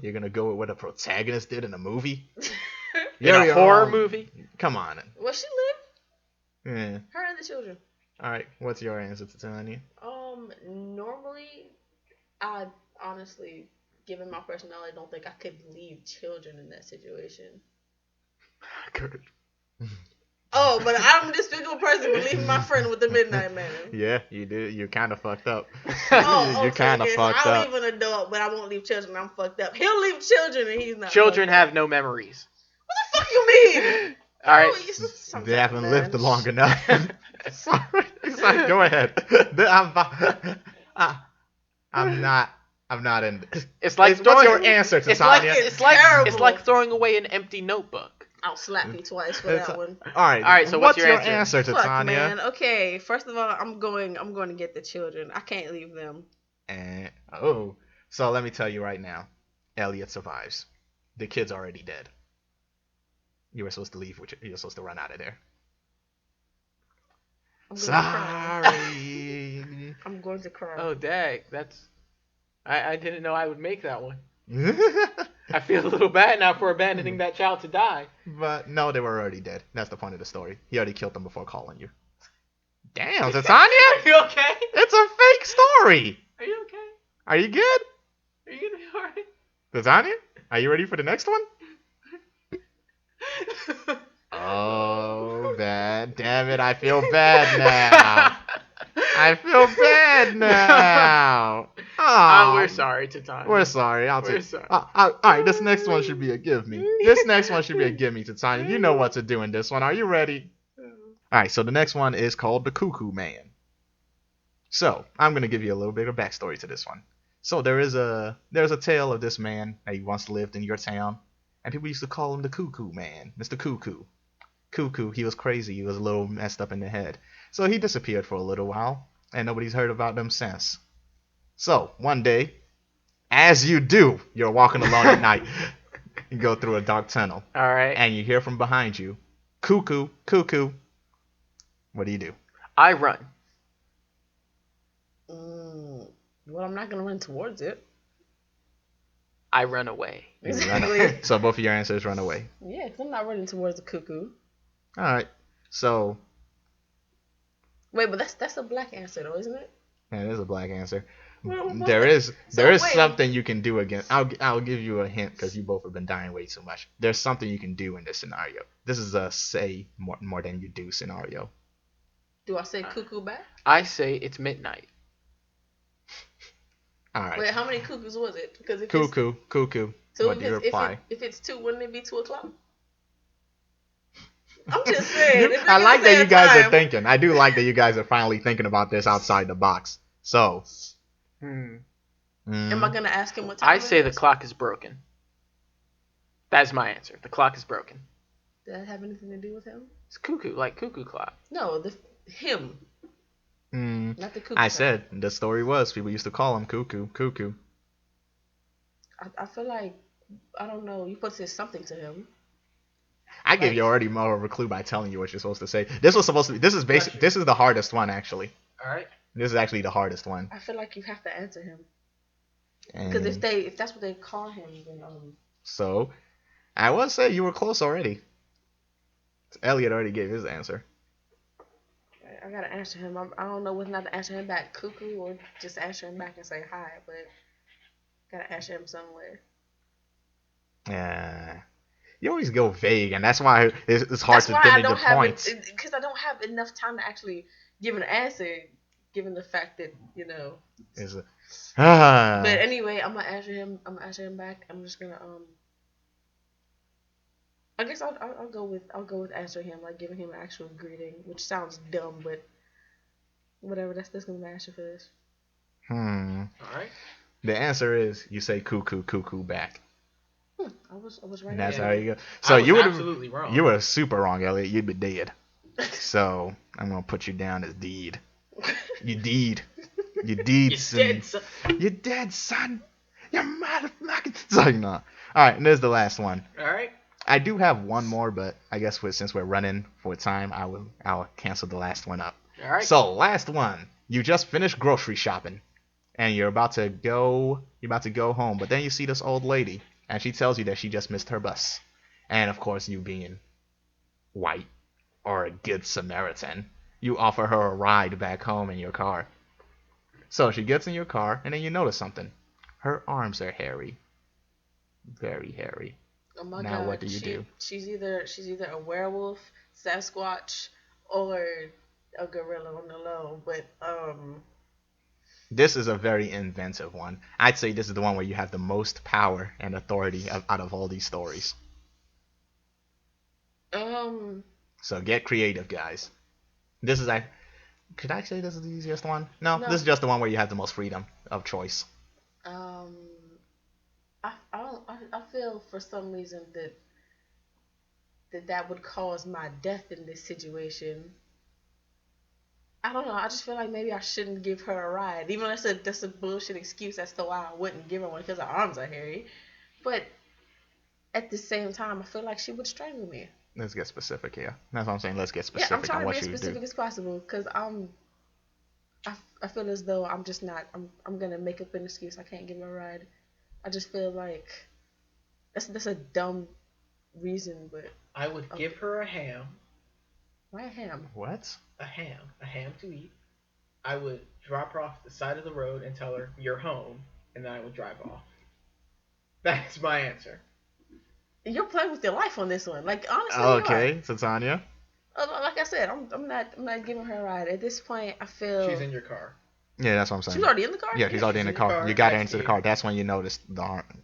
You're gonna go with what a protagonist did in a movie? In a horror movie? Come on. Well, she lived. Yeah. Her and the children. All right. What's your answer, Titania? Normally, I honestly, given my personality, don't think I could leave children in that situation. Good. Oh, but I'm a despicable person for leaving my friend with the Midnight Man. Yeah, you did. You're kind of fucked up. Oh, You're kind of okay, fucked I'll up. leave an adult, but I won't leave children. I'm fucked up. He'll leave children, and he's not. Children fucked up. have no memories. What the fuck you mean? All right. Oh, sometimes, They haven't man. lived long enough. Sorry. Go ahead. I'm not in this. It's like What's throwing, your answer, it's like Titania? Terrible. it's like throwing away an empty notebook. I'll slap you twice for It's that a- one. All right. All right, so what's your answer? Fuck, Titania? man. Okay, first of all, I'm going to get the children. I can't leave them. And so let me tell you right now, Elliott survives. The kid's already dead. You were supposed to leave. You were supposed to run out of there. I'm going to cry. Sorry. I'm going to cry. Oh, dang. I didn't know I would make that one. I feel a little bad now for abandoning that child to die. But no, they were already dead. That's the point of the story. He already killed them before calling you. Damn, Titania! Are you okay? It's a fake story. Are you okay? Are you good? Are you gonna be alright? Titania, are you ready for the next one? Oh, bad. Damn it, I feel bad now. I feel bad now. Oh, We're sorry, Titania. We're sorry. We're sorry. All right, this next one should be a give me. This next one should be a give me, Titania. You know what to do in this one. Are you ready? All right, so the next one is called the Cuckoo Man. So I'm gonna give you a little bit of backstory to this one. So there's a tale of this man that he once lived in your town, and people used to call him the Cuckoo Man, Mr. Cuckoo. Cuckoo, he was crazy. He was a little messed up in the head. So he disappeared for a little while, and nobody's heard about him since. So one day, as you do, you're walking alone at night. You go through a dark tunnel. All right. And you hear from behind you, Cuckoo, Cuckoo. What do? I run. Well, I'm not gonna run towards it. I run away. Exactly. So both of your answers run away. Yeah, because I'm not running towards the cuckoo. All right. So. Wait, but that's a black answer though, isn't it? That is a black answer. Well, There is wait. something you can do against. I'll give you a hint because you both have been dying way too much. There's something you can do in this scenario. This is a say more than you do scenario. Do I say cuckoo back? I say it's midnight. All right. Wait, how many cuckoos was it? Because if Cuckoo. So What do you reply? if it's 2, wouldn't it be 2 o'clock? I'm just saying. I like that you guys are thinking. I do like that you guys are finally thinking about this outside the box. So. Am I gonna ask him what time? I say the clock is broken. That's my answer. The clock is broken. Does that have anything to do with him? It's cuckoo, like cuckoo clock. No, him. Not the cuckoo. I said the story was people used to call him Cuckoo. I feel like, I don't know, you're supposed to say something to him. I gave you already more of a clue by telling you what you're supposed to say. This was supposed to be. This is basic. This is the hardest one actually. All right. This is actually the hardest one. I feel like you have to answer him. And Because if that's what they call him, then so, I will say you were close already. Elliott already gave his answer. I gotta answer him. I don't know whether not to answer him back cuckoo or just answer him back and say hi, but gotta answer him somewhere. Yeah. You always go vague, and that's why it's hard to give me the points. Because I don't have enough time to actually give an answer, given the fact that But anyway, I'm gonna answer him. I'm gonna answer him back. I'm just gonna I guess I'll go with answering him, like giving him an actual greeting, which sounds dumb, but whatever. That's gonna be my answer for this. All right. The answer is you say cuckoo back. I was right. And that's there. how you go. So you would absolutely wrong. You were super wrong, Elliott. You'd be dead. So I'm gonna put you down as deed. You deed. You deed, son. You're dead, son. You're motherfucking. So no. All right, and there's the last one. All right. I do have one more, but I guess since we're running for time, I'll cancel the last one up. All right. So last one. You just finished grocery shopping, and you're about to go home, but then you see this old lady, and she tells you that she just missed her bus, and of course you being white or a good Samaritan, you offer her a ride back home in your car. So she gets in your car, and then you notice something. Her arms are hairy, very hairy. Oh my now God. what do you do? She's either a werewolf, Sasquatch, or a gorilla on the low. But this is a very inventive one. I'd say this is the one where you have the most power and authority out of all these stories. So get creative, guys. Could I say this is the easiest one? No, this is just the one where you have the most freedom of choice. I feel for some reason that would cause my death in this situation. I don't know. I just feel like maybe I shouldn't give her a ride, even though that's a bullshit excuse as to why I wouldn't give her one because her arms are hairy. But at the same time, I feel like she would strangle me. Let's get specific here. That's what I'm saying. Let's get specific I'm trying on what to be you as would specific do. as possible because I feel as though I'm just not. I'm gonna make up an excuse. I can't give her a ride. I just feel like that's a dumb reason, but I would give her a ham. Why a ham? What? A ham to eat. I would drop her off the side of the road and tell her you're home, and then I would drive off. That's my answer. You're playing with your life on this one. Like, honestly, Okay, Titania. Like I said, I'm not giving her a ride. At this point, I feel... She's in your car. Yeah, that's what I'm saying. She's already in the car? Yeah, she's already in the car. You got her into the car. That's when you noticed the harm.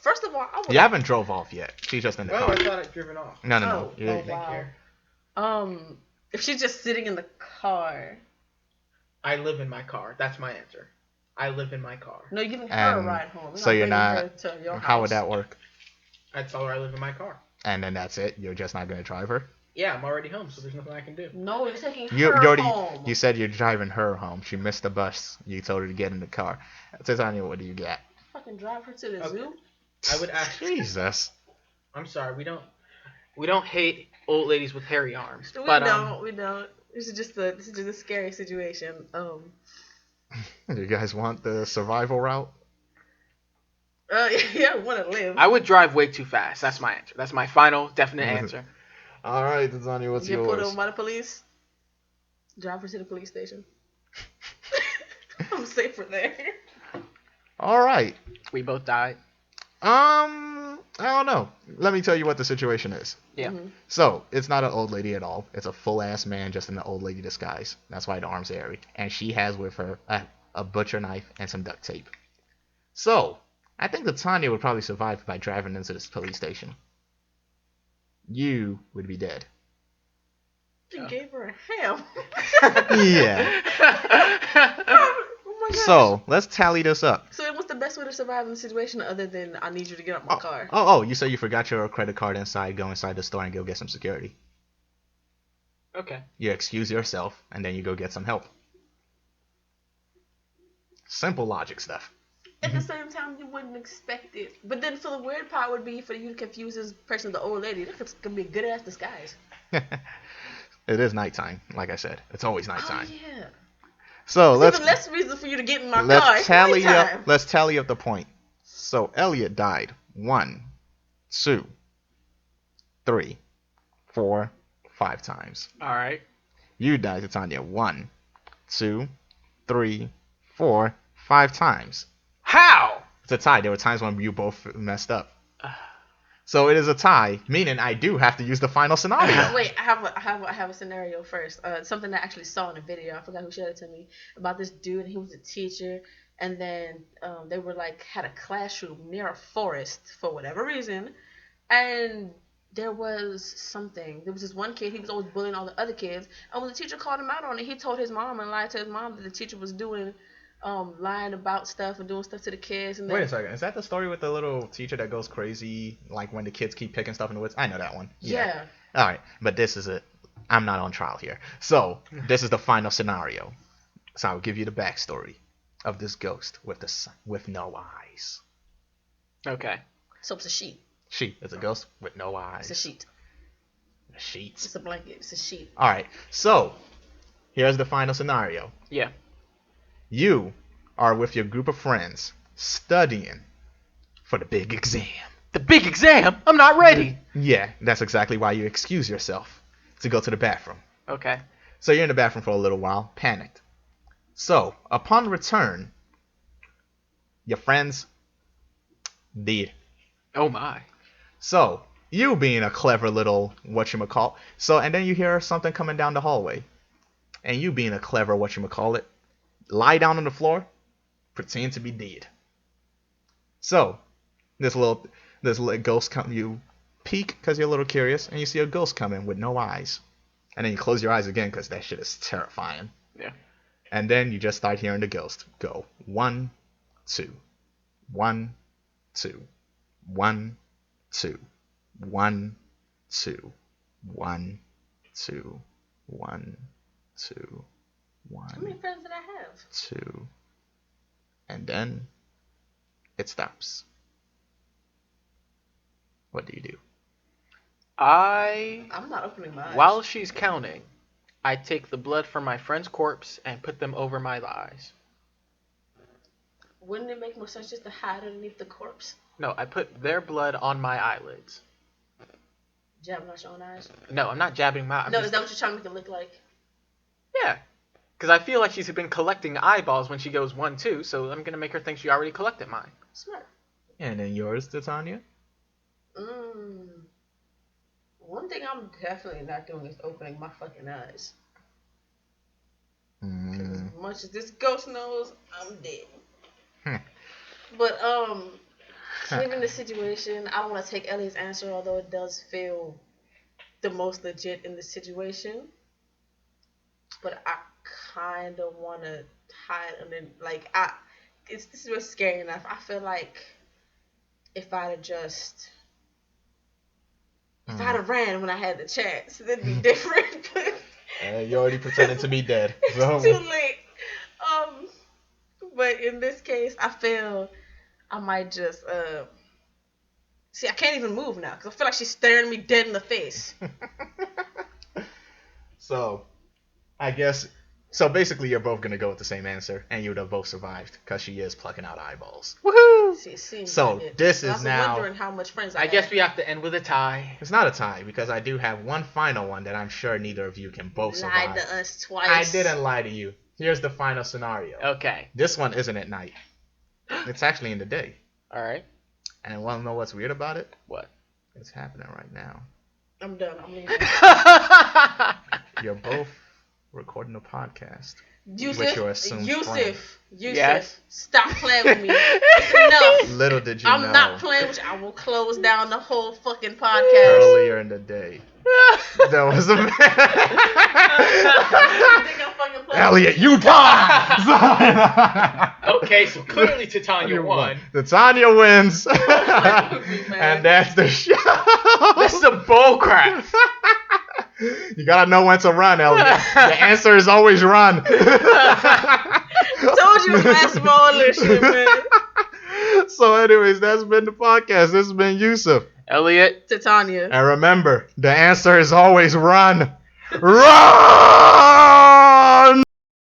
First of all, I would... You haven't drove off yet. She's just in the car. Oh, I thought I'd driven off. No. wow. If she's just sitting in the car... I live in my car. That's my answer. I live in my car. No, you're giving her a ride home. So you're not... her to your house. How would that work? I'd tell her I live in my car. And then that's it? You're just not going to drive her? Yeah, I'm already home, so there's nothing I can do. No, you're taking her home. You said you're driving her home. She missed the bus. You told her to get in the car. Titania, what do you got? Fucking drive her to the zoo? I would ask... Jesus. I'm sorry, we don't hate old ladies with hairy arms. We don't. This is just a scary situation. Do you guys want the survival route? Yeah, I want to live. I would drive way too fast. That's my answer. That's my final, definite answer. All right, Titania, what's yours? You put over by the police? Drive her to the police station. I'm safer there. All right. We both died. I don't know. Let me tell you what the situation is. Yeah. Mm-hmm. So, it's not an old lady at all. It's a full-ass man just in an old lady disguise. That's why the arms are hairy. And she has with her a butcher knife and some duct tape. So, I think Titania would probably survive by driving into this police station. You would be dead. You gave her a ham. Yeah. Oh my gosh. So, let's tally this up. So what's the best way to survive in the situation other than I need you to get out my car? Oh, you said you forgot your credit card inside. Go inside the store and go get some security. Okay. You excuse yourself, and then you go get some help. Simple logic stuff. At the same time, you wouldn't expect it. But then for the weird part would be for you to confuse this person with the old lady. That's going to be a good-ass disguise. It is nighttime, like I said. It's always nighttime. Oh, yeah. So It's even less reason for you to get in my car. Let's tally up the point. So Elliott died 1, 2, 3, 4, 5 times. All right. You died, Titania, 1, 2, 3, 4, 5 times. How? It's a tie. There were times when you both messed up. So it is a tie, meaning I do have to use the final scenario. Wait, I have a scenario first. Something that I actually saw in a video. I forgot who shared it to me about this dude. And he was a teacher, and then they were had a classroom near a forest for whatever reason, and there was this one kid. He was always bullying all the other kids, and when the teacher called him out on it, he told his mom and lied to his mom that the teacher was doing. Lying about stuff and doing stuff to the kids. And Wait a second. Is that the story with the little teacher that goes crazy, like when the kids keep picking stuff in the woods? I know that one. Yeah. All right, but this is it. I'm not on trial here. So this is the final scenario. So I'll give you the backstory of this ghost with no eyes. Okay. So it's a sheet. It's a ghost with no eyes. It's a sheet. A sheet. It's a blanket. It's a sheet. All right. So here's the final scenario. Yeah. You are with your group of friends studying for the big exam. The big exam? I'm not ready. Yeah, that's exactly why you excuse yourself to go to the bathroom. Okay. So you're in the bathroom for a little while, panicked. So, upon return, your friends did. Oh my. So, you being a clever little whatchamacallit. So, and then you hear something coming down the hallway. And you being a clever whatchamacallit. Lie down on the floor, pretend to be dead. So, this little ghost you peek because you're a little curious, and you see a ghost coming with no eyes. And then you close your eyes again because that shit is terrifying. Yeah. And then you just start hearing the ghost go 1, 2, 1, 2, 1, 2, 1, 2, 1, 2, 1, 2. 1, How many friends did I have? 2, and then it stops. What do you do? I'm not opening my eyes. While she's counting, I take the blood from my friend's corpse and put them over my eyes. Wouldn't it make more sense just to hide underneath the corpse? No, I put their blood on my eyelids. Jabbing out your own eyes? No, I'm not jabbing my eyes. No, is that what you're trying to make it look like? Yeah. Because I feel like she's been collecting eyeballs when she goes 1, 2, so I'm going to make her think she already collected mine. Smart. And then yours, Titania? One thing I'm definitely not doing is opening my fucking eyes. As much as this ghost knows, I'm dead. But given the situation, I don't want to take Ellie's answer, although it does feel the most legit in the situation. But I kind of want to hide under, like, this is what's scary enough. I feel like if I'd have ran when I had the chance, it'd be different. You already pretended to be dead. So. It's too late. But in this case, I feel I might just see. I can't even move now because I feel like she's staring me dead in the face. So, I guess. So basically, you're both gonna go with the same answer, and you would have both survived because she is plucking out eyeballs. Woohoo! So this is now. I was wondering how much friends I guess we have to end with a tie. It's not a tie because I do have one final one that I'm sure neither of you can both survive. Lied to us twice. I didn't lie to you. Here's the final scenario. Okay. This one isn't at night. It's actually in the day. All right. And want to know what's weird about it? What? It's happening right now. I'm done. I'm leaving. You're both recording a podcast. Yusuff, Yes. stop playing with me. It's enough. Little did you know. I'm not playing with you. I will close down the whole fucking podcast. Earlier in the day, there was a man. Elliott, you die! Okay, so clearly Titania won. Titania wins. Man. And that's the show. This is a bull crap. You gotta know when to run, Elliott. The answer is always run. Told you basketball and shit, man. So anyways, that's been the podcast. This has been Yusuff. Elliott. Titania. And remember, the answer is always run. Run!